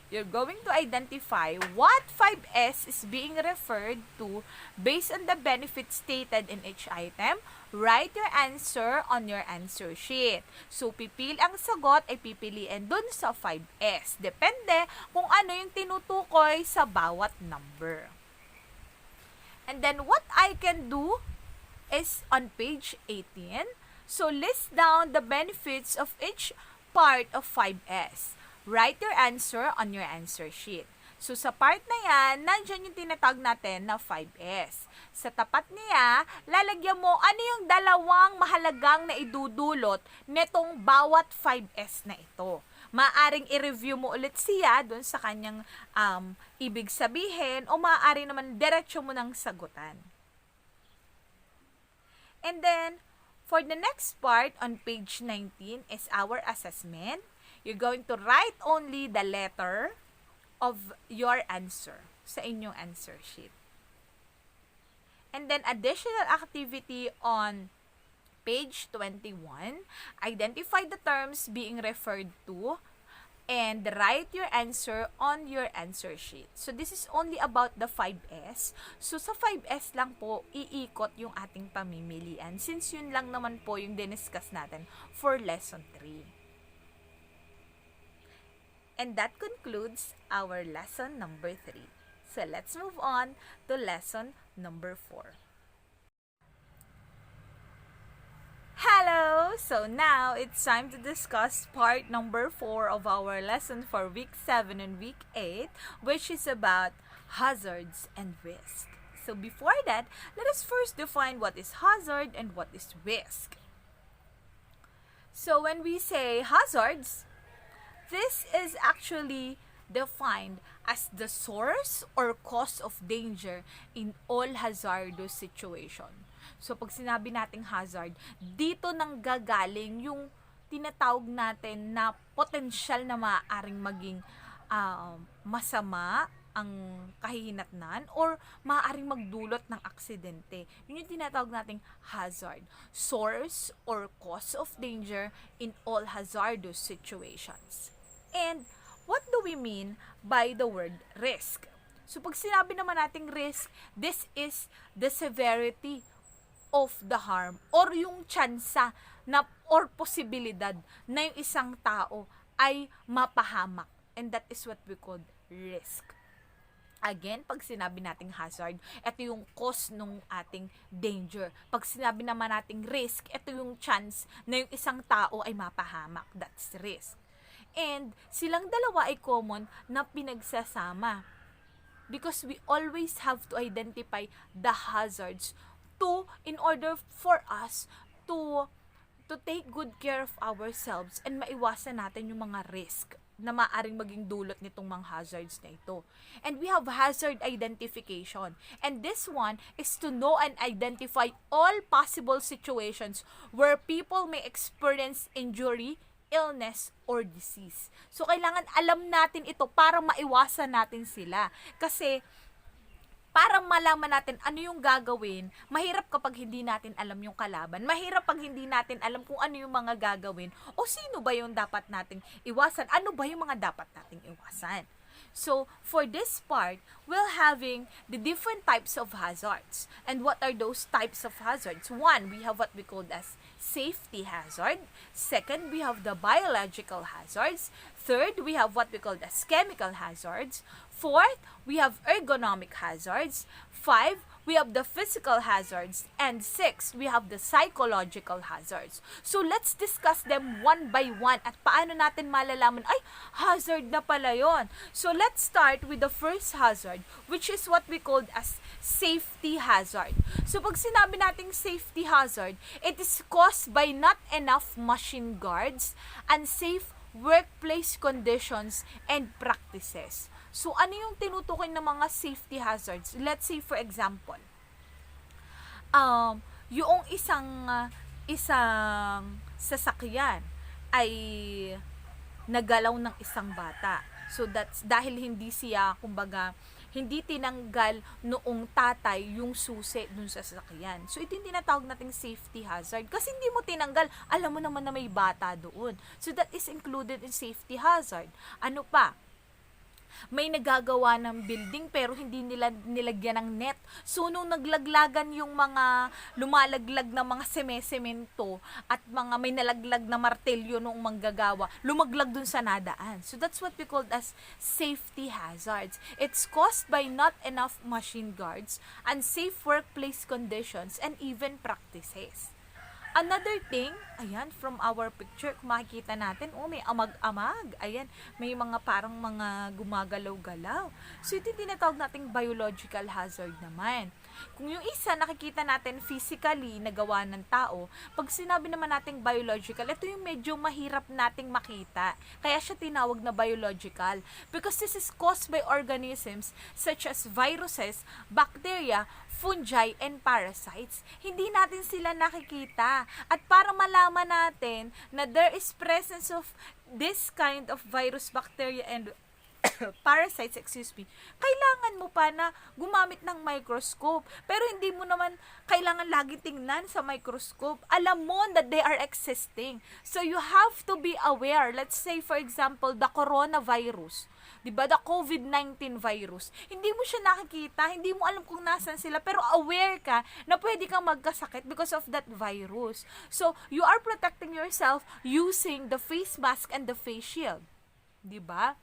you're going to identify what 5S is being referred to based on the benefits stated in each item. Write your answer on your answer sheet. So, ang sagot ay pipiliin dun sa 5S. Depende kung ano yung tinutukoy sa bawat number. And then what I can do is on page 18, so, list down the benefits of each part of 5S. Write your answer on your answer sheet. So, sa part na yan, nandyan yung tinatawag natin na 5S. Sa tapat niya, lalagyan mo ano yung dalawang mahalagang na idudulot nitong bawat 5S na ito. Maaring i-review mo ulit siya doon sa kanyang ibig sabihin o maaari naman diretso mo ng sagutan. And then, for the next part on page 19 is our assessment. You're going to write only the letter of your answer sa inyong answer sheet. And then, additional activity on page 21, identify the terms being referred to and write your answer on your answer sheet. So, this is only about the 5S. So, sa 5S lang po, iikot yung ating pamimilian since yun lang naman po yung diniscuss natin for lesson 3. And that concludes our lesson number 3. So, let's move on to lesson number 4. Hello! So now, it's time to discuss part number 4 of our lesson for week 7 and week 8, which is about hazards and risk. So before that, let us first define what is hazard and what is risk. So when we say hazards, this is actually defined as the source or cause of danger in all hazardous situation. So, pag sinabi nating hazard, dito nang gagaling yung tinatawag natin na potensyal na maaaring maging masama ang kahihinatnan or maaaring magdulot ng aksidente. Yun yung tinatawag nating hazard. Source or cause of danger in all hazardous situations. And what do we mean by the word risk? So, pag sinabi naman nating risk, this is the severity of the harm or yung tsansa na or posibilidad na yung isang tao ay mapahamak. And that is what we call risk. Again, pag sinabi nating hazard, ito yung cause ng ating danger. Pag sinabi naman nating risk, ito yung chance na yung isang tao ay mapahamak. That's risk. And silang dalawa ay common na pinagsasama. Because we always have to identify the hazards in order for us to take good care of ourselves and maiwasan natin yung mga risk na maaring maging dulot nitong mga hazards na ito. And we have hazard identification. And this one is to know and identify all possible situations where people may experience injury, illness, or disease. So, kailangan alam natin ito para maiwasan natin sila. Kasi, para malaman natin ano yung gagawin, mahirap kapag hindi natin alam yung kalaban. Mahirap pag hindi natin alam kung ano yung mga gagawin o sino ba yung dapat nating iwasan. Ano ba yung mga dapat nating iwasan. So, for this part, we're having the different types of hazards. And what are those types of hazards? One, we have what we call as safety hazard. Second, we have the biological hazards. Third, we have what we call as chemical hazards. Fourth, we have ergonomic hazards. 5, we have the physical hazards. And 6, we have the psychological hazards. So, let's discuss them one by one at paano natin malalaman, ay, hazard na pala yon. So, let's start with the first hazard, which is what we call as safety hazard. So, pag sinabi nating safety hazard, it is caused by not enough machine guards, unsafe workplace conditions, and practices. So, ano yung tinutukoy ng mga safety hazards? Let's say, for example, yung isang sasakyan ay nagalaw ng isang bata. So, that's dahil hindi siya, kumbaga, hindi tinanggal noong tatay yung susi dun sa sasakyan. So, ito yung tinatawag nating safety hazard. Kasi hindi mo tinanggal, alam mo naman na may bata doon. So, that is included in safety hazard. Ano pa? May nagagawa ng building pero hindi nila nilagyan ng net. So, nung naglaglagan yung mga lumalaglag na mga semento at mga may nalaglag na martelyo noong manggagawa, lumaglag dun sa nadaan. So, that's what we call as safety hazards. It's caused by not enough machine guards, unsafe workplace conditions, and even practices. Another thing, ayan, from our picture, kung makikita natin, may amag-amag. Ayan, may mga parang mga gumagalaw-galaw. So, ito yung tinatawag nating biological hazard naman. Kung yung isa nakikita natin physically na gawa ng tao, pag sinabi naman nating biological, ito yung medyo mahirap nating makita. Kaya siya tinawag na biological. Because this is caused by organisms such as viruses, bacteria, fungi, and parasites. Hindi natin sila nakikita. At para malaman natin na there is presence of this kind of virus, bacteria, and parasites, kailangan mo pa na gumamit ng microscope. Pero hindi mo naman kailangan lagi tingnan sa microscope. Alam mo that they are existing. So you have to be aware. Let's say, for example, the coronavirus. Diba? The COVID-19 virus. Hindi mo siya nakikita, hindi mo alam kung nasan sila, pero aware ka na pwede kang magkasakit because of that virus. So, you are protecting yourself using the face mask and the face shield. Diba?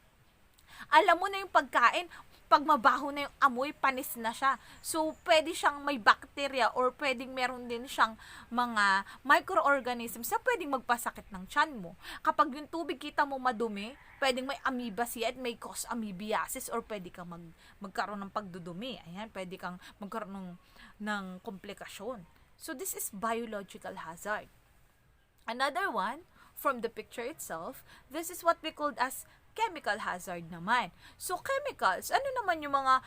Alam mo na yung pagkain, pag mabaho na yung amoy, panis na siya. So, pwede siyang may bacteria or pwedeng meron din siyang mga microorganisms na pwedeng magpasakit ng tiyan mo. Kapag yung tubig kita mo madumi, pwedeng may amoeba siya at may cause amoebiasis or pwede kang magkaroon ng pagdudumi. Ayan, pwede kang magkaroon ng komplikasyon. So, this is biological hazard. Another one, from the picture itself, this is what we called as chemical hazard naman. So, chemicals, ano naman yung mga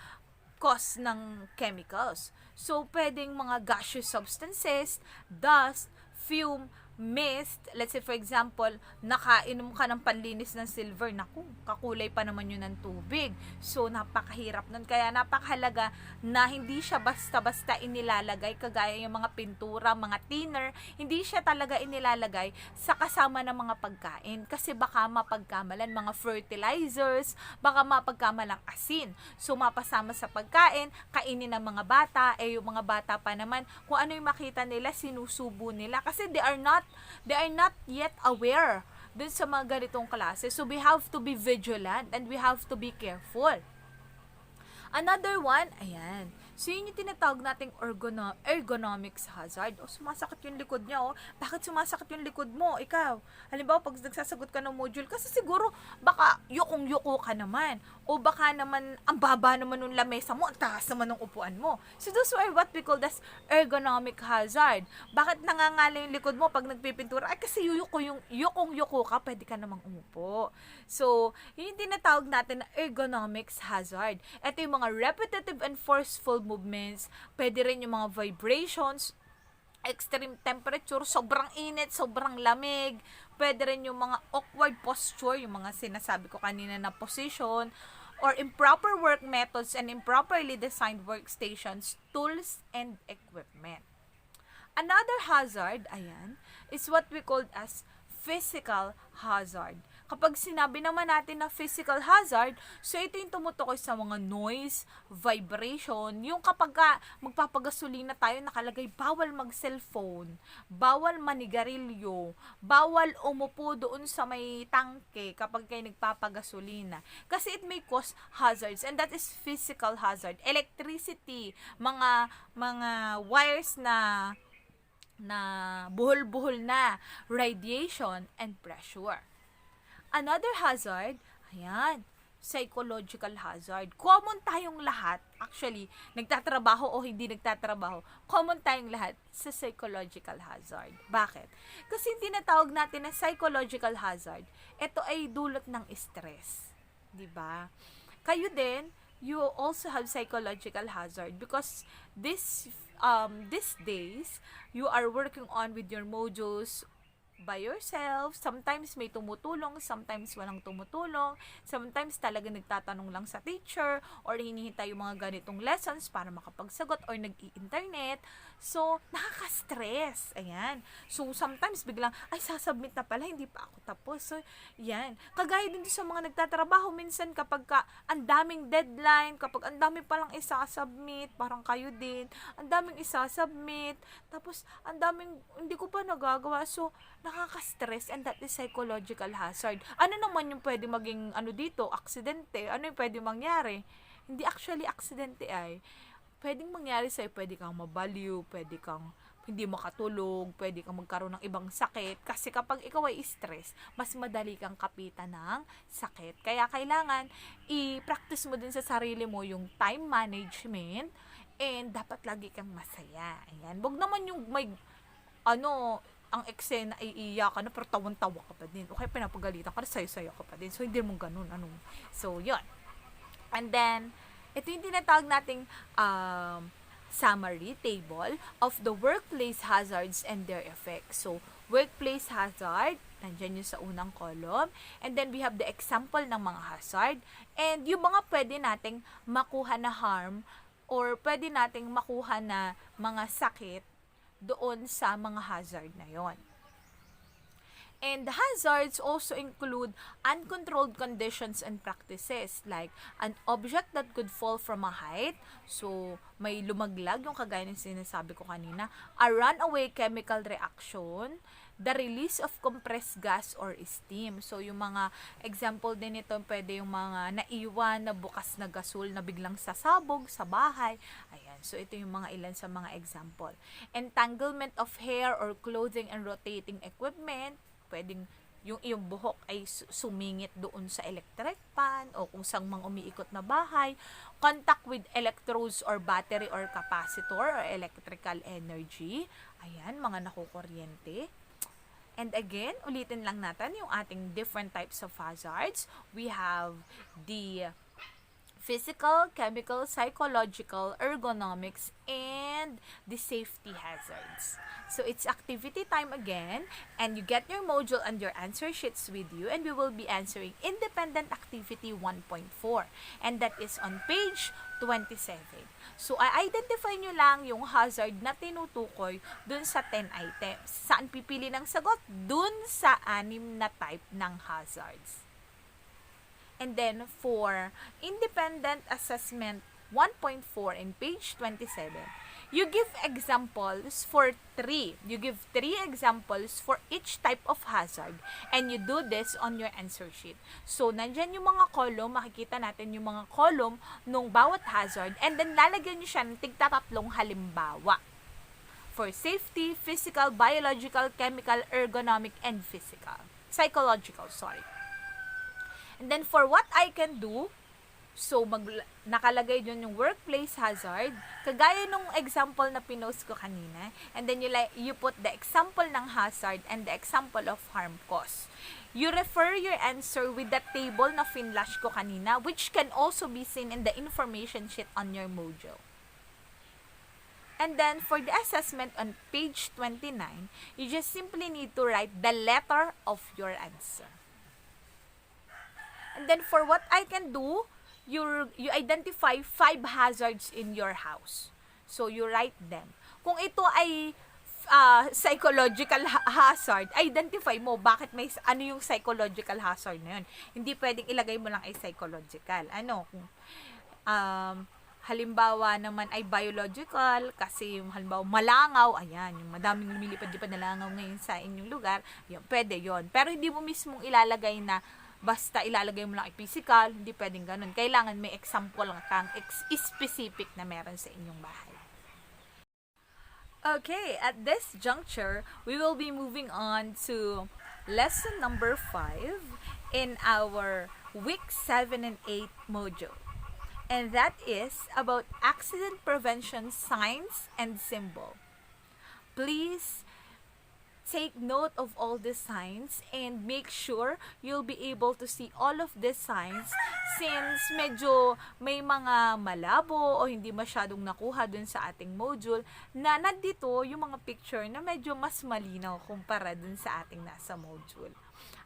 cause ng chemicals? So, pwedeng mga gaseous substances, dust, fume, mist. Let's say, for example, nakainom ka ng panlinis ng silver. Naku, kakulay pa naman yun ng tubig. So, napakahirap nun. Kaya napakahalaga na hindi siya basta-basta inilalagay, kagaya yung mga pintura, mga thinner, hindi siya talaga inilalagay sa kasama ng mga pagkain. Kasi baka mapagkamalan mga fertilizers, baka mapagkamalang asin. So, mapasama sa pagkain, kainin ng mga bata, yung mga bata pa naman, kung ano yung makita nila, sinusubo nila. Kasi they are not yet aware dun sa mga ganitong klase. So, we have to be vigilant and we have to be careful. Another one, ayan. So, yun yung tinatawag nating ergonomics hazard. Sumasakit yung likod niya, Bakit sumasakit yung likod mo? Ikaw, halimbawa, pag nagsasagot ka ng module, kasi siguro, baka yukong-yuko ka naman. O baka naman, ang baba naman ng lamesa mo, ang taas naman ng upuan mo. So, those are what we call as ergonomic hazard. Bakit nangangala yung likod mo pag nagpipintura? Ay, kasi yukong-yuko ka, pwede ka namang umupo. So, yun yung tinatawag natin na ergonomics hazard. Ito yung mga repetitive and forceful movements, pwede rin yung mga vibrations, extreme temperature, sobrang init, sobrang lamig, pwede rin yung mga awkward posture, yung mga sinasabi ko kanina na position, or improper work methods and improperly designed workstations, tools, and equipment. Another hazard, ayan, is what we call as physical hazard. Kapag sinabi naman natin na physical hazard, so ito yung tumutukoy sa mga noise, vibration, yung kapag magpapagasolina tayo nakalagay, bawal mag-cellphone, bawal manigarilyo, bawal umupo doon sa may tangke kapag kayo nagpapagasolina. Kasi it may cause hazards, and that is physical hazard. Electricity, mga wires na buhol-buhol na, radiation, and pressure. Another hazard, ayan, psychological hazard. Common tayong lahat, actually, nagtatrabaho o hindi nagtatrabaho, common tayong lahat sa psychological hazard. Bakit? Kasi yung tinatawag natin na psychological hazard, ito ay dulot ng stress. Diba? Kayo din, you also have psychological hazard because these days, you are working on with your modules by yourself. Sometimes may tumutulong, sometimes walang tumutulong, sometimes talaga nagtatanong lang sa teacher or hinihintay yung mga ganitong lessons para makapagsagot or nag-i-internet. So, nakaka-stress. Ayan. So, sometimes biglang, sasubmit na pala, hindi pa ako tapos. So, yan. Kagaya din sa mga nagtatrabaho, minsan kapag ang daming deadline, kapag ang dami palang isasubmit, parang kayo din, ang daming isasubmit, tapos ang daming, hindi ko pa nagagawa. So, nakaka-stress, and that is psychological hazard. Ano naman yung pwede maging dito, aksidente? Ano yung pwede mangyari? Hindi actually aksidente pwedeng mangyari sa'yo, pwede kang mabaliw, pwede kang hindi makatulog, pwede kang magkaroon ng ibang sakit. Kasi kapag ikaw ay stress, mas madali kang kapitan ng sakit. Kaya kailangan i-practice mo din sa sarili mo yung time management and dapat lagi kang masaya. Ayan. Wag naman yung may, ang eksena ay iiyak ka na pero tawan-tawa ka pa din. Okay, pinapagalitan ka na sayo-sayo ka pa din. So, hindi mo ganun. So, yun. And then, ito yung tinatawag nating summary table of the workplace hazards and their effects. So, workplace hazard, nandyan yung sa unang column. And then, we have the example ng mga hazard. And yung mga pwede nating makuha na harm or pwede nating makuha na mga sakit doon sa mga hazard na yon. And the hazards also include uncontrolled conditions and practices like an object that could fall from a height. So, may lumaglag, yung kagaya ng sinasabi ko kanina. A runaway chemical reaction. The release of compressed gas or steam. So, yung mga example din ito, pwede yung mga naiwan na bukas na gasol na biglang sasabog sa bahay. Ayan. So, ito yung mga ilan sa mga example. Entanglement of hair or clothing and rotating equipment. Pwedeng yung iyong buhok ay sumingit doon sa electric fan o kung saan mang umiikot na bahay. Contact with electrodes or battery or capacitor or electrical energy. Ayan, mga nakukuryente. And again, ulitin lang natin yung ating different types of hazards. We have the physical, chemical, psychological, ergonomics, and the safety hazards. So, it's activity time again, and you get your module and your answer sheets with you, and we will be answering independent activity 1.4, and that is on page 27. So, i-identify nyo lang yung hazard na tinutukoy dun sa 10 items. Saan pipili ng sagot? Dun sa 6 na type ng hazards. And then, for independent assessment 1.4 in page 27, you give examples for 3. You give 3 examples for each type of hazard, and you do this on your answer sheet. So, nandyan yung mga column, makikita natin yung mga column nung bawat hazard, and then lalagyan nyo siya ng tigtatatlong halimbawa. For safety, physical, biological, chemical, ergonomic, and psychological. And then, for what I can do, so, nakalagay dun yung workplace hazard, kagaya nung example na pinost ko kanina, and then you put the example ng hazard and the example of harm cause. You refer your answer with the table na finlash ko kanina, which can also be seen in the information sheet on your module. And then, for the assessment on page 29, you just simply need to write the letter of your answer. And then, for what I can do, you identify 5 hazards in your house. So, you write them. Kung ito ay psychological hazard, identify mo bakit may ano yung psychological hazard na yun. Hindi pwedeng ilagay mo lang ay psychological. Kung halimbawa naman ay biological, kasi halimbawa malangaw, ayan, yung madaming lumilipad-lipad na langaw ngayon sa inyong lugar, yun, pwede yon. Pero hindi mo mismong ilalagay na basta ilalagay mo lang ay physical, hindi pwedeng ganun. Kailangan may example kang specific na meron sa inyong bahay. Okay, at this juncture, we will be moving on to lesson number 5 in our week 7 and 8 module. And that is about accident prevention signs and symbol. Please take note of all the signs and make sure you'll be able to see all of these signs since medyo may mga malabo o hindi masyadong nakuha dun sa ating module na nandito yung mga picture na medyo mas malinaw kumpara dun sa ating nasa module.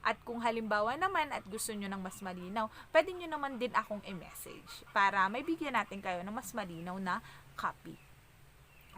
At kung halimbawa naman at gusto nyo ng mas malinaw, pwede nyo naman din akong i-message para may bigyan natin kayo ng mas malinaw na copy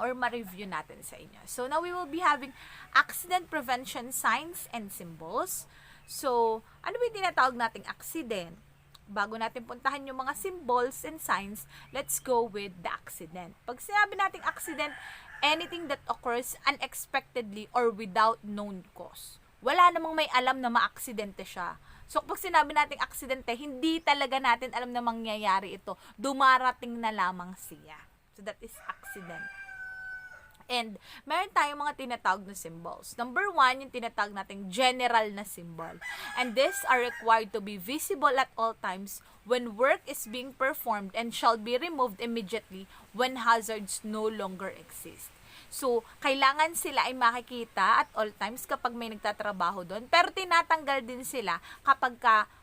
or ma-review natin sa inyo. So, now we will be having accident prevention signs and symbols. So, ano ba yung tinatawag nating accident? Bago natin puntahan yung mga symbols and signs, let's go with the accident. Pag sinabi nating accident, anything that occurs unexpectedly or without known cause. Wala namang may alam na ma-aksidente siya. So, pag sinabi nating aksidente, hindi talaga natin alam na mangyayari ito. Dumarating na lamang siya. So, that is accident. And meron tayong mga tinatawag na symbols. Number 1, yung tinatawag nating general na symbol. And these are required to be visible at all times when work is being performed and shall be removed immediately when hazards no longer exist. So, kailangan sila ay makikita at all times kapag may nagtatrabaho doon, pero tinatanggal din sila kapag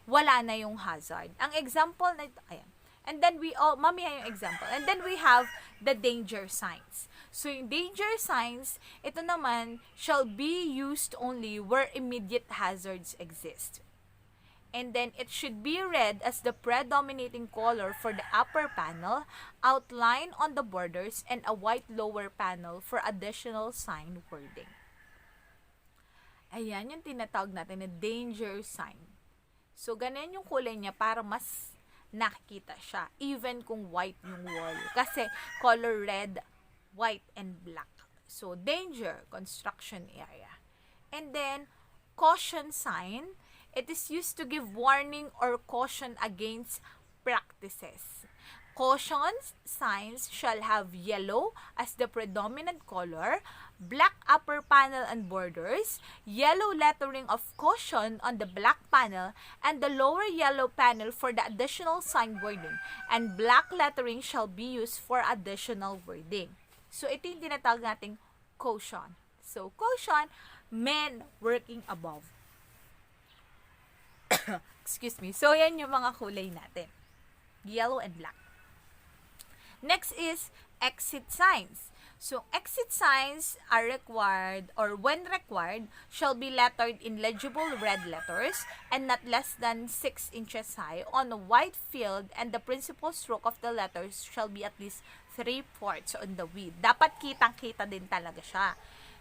wala na yung hazard. Ang example na ito, ayan. And then mamaya yung example. And then we have the danger signs. So, yung danger signs, ito naman, shall be used only where immediate hazards exist. And then, it should be read as the predominating color for the upper panel, outline on the borders, and a white lower panel for additional sign wording. Ayan yung tinatawag natin na danger sign. So, ganyan yung kulay niya para mas nakikita siya, even kung white yung wall. Kasi color red, white, and black. So, danger, construction area. And then, caution sign, it is used to give warning or caution against practices. Caution signs shall have yellow as the predominant color, black upper panel and borders, yellow lettering of caution on the black panel, and the lower yellow panel for the additional sign wording, and black lettering shall be used for additional wording. So, ito yung tinatawag nating caution. So, caution, men working above. Excuse me. So, yan yung mga kulay natin. Yellow and black. Next is exit signs. So, exit signs are required, or when required, shall be lettered in legible red letters and not less than 6 inches high on a white field, and the principal stroke of the letters shall be at least 3/4 on the width. Dapat kitang-kita din talaga siya.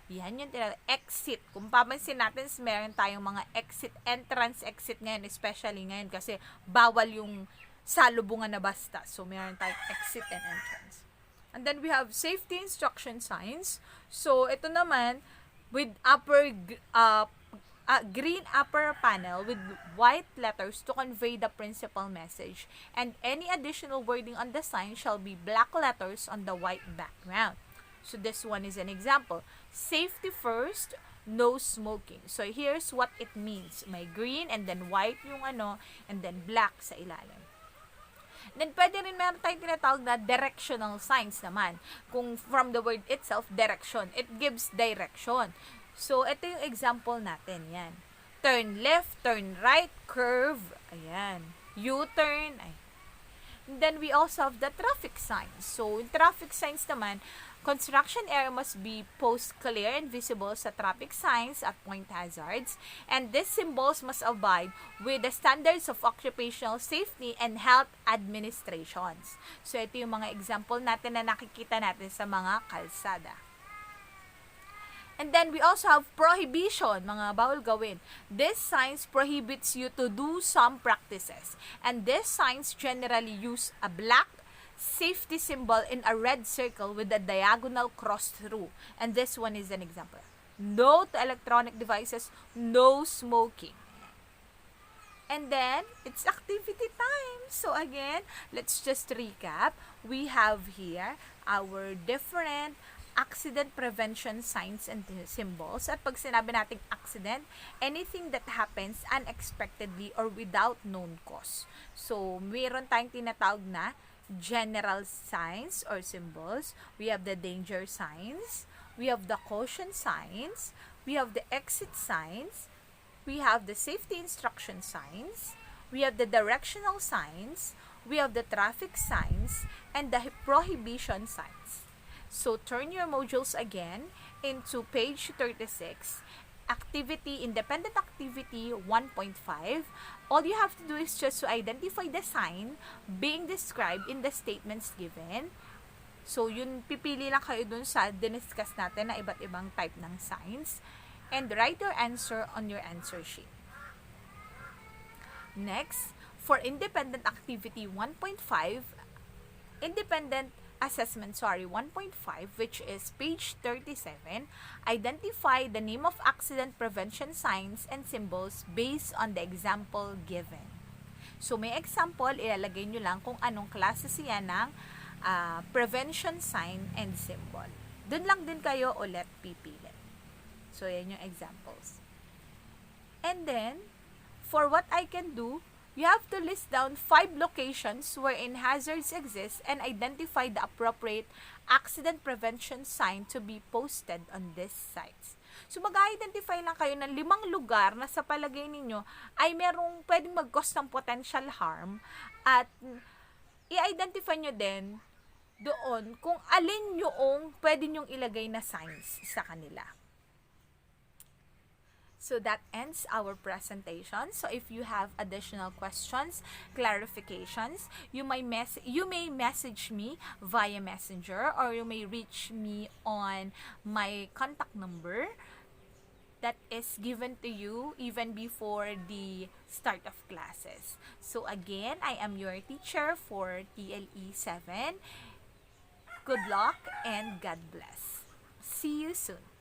Yan yung exit. Kung papansin natin, meron tayong mga exit, entrance, exit ngayon, especially ngayon kasi bawal yung salubungan na basta. So, meron tayong exit and entrance. And then we have safety instruction signs. So, ito naman, with green upper panel with white letters to convey the principal message. And any additional wording on the sign shall be black letters on the white background. So, this one is an example. Safety first, no smoking. So, here's what it means. May green and then white yung and then black sa ilalim. Then, pwede rin meron tayong tinatawag na directional signs naman. Kung from the word itself, direction. It gives direction. So, ito yung example natin. Yan. Turn left, turn right, curve. Ayan. U-turn. Ayan. And then, we also have the traffic signs. So, in traffic signs naman, construction area must be post clear and visible sa traffic signs at point hazards. And these symbols must abide with the standards of occupational safety and health administrations. So, ito yung mga example natin na nakikita natin sa mga kalsada. And then, we also have prohibition, mga bawal gawin. This signs prohibits you to do some practices. And these signs generally use a black safety symbol in a red circle with a diagonal cross through. And this one is an example. No to electronic devices, no smoking. And then, it's activity time. So, again, let's just recap. We have here our different accident prevention signs and symbols. At pag sinabi nating accident, anything that happens unexpectedly or without known cause. So, mayroon tayong tinatawag na general signs or symbols. We have the danger signs. We have the caution signs. We have the exit signs. We have the safety instruction signs. We have the directional signs. We have the traffic signs and the prohibition signs. So, turn your modules again into page 36, independent activity 1.5. All you have to do is just to identify the sign being described in the statements given. So, yun, pipili lang kayo dun sa diniscuss natin na iba't ibang type ng signs. And write your answer on your answer sheet. Next, for independent activity 1.5, independent assessment 1.5, which is page 37, identify the name of accident prevention signs and symbols based on the example given. So, may example, ilalagay nyo lang kung anong klase siya ng prevention sign and symbol. Doon lang din kayo ulit pipili. So, yan yung examples. And then, for what I can do, you have to list down 5 locations wherein hazards exist and identify the appropriate accident prevention sign to be posted on these sites. So, mag-identify lang kayo ng 5 lugar na sa palagay ninyo ay merong pwedeng mag-cause ng potential harm at i-identify nyo din doon kung alin yung pwede nyong ilagay na signs sa kanila. So that ends our presentation. So if you have additional questions, clarifications, you may message me via Messenger, or you may reach me on my contact number that is given to you even before the start of classes. So again, I am your teacher for TLE 7. Good luck and God bless. See you soon.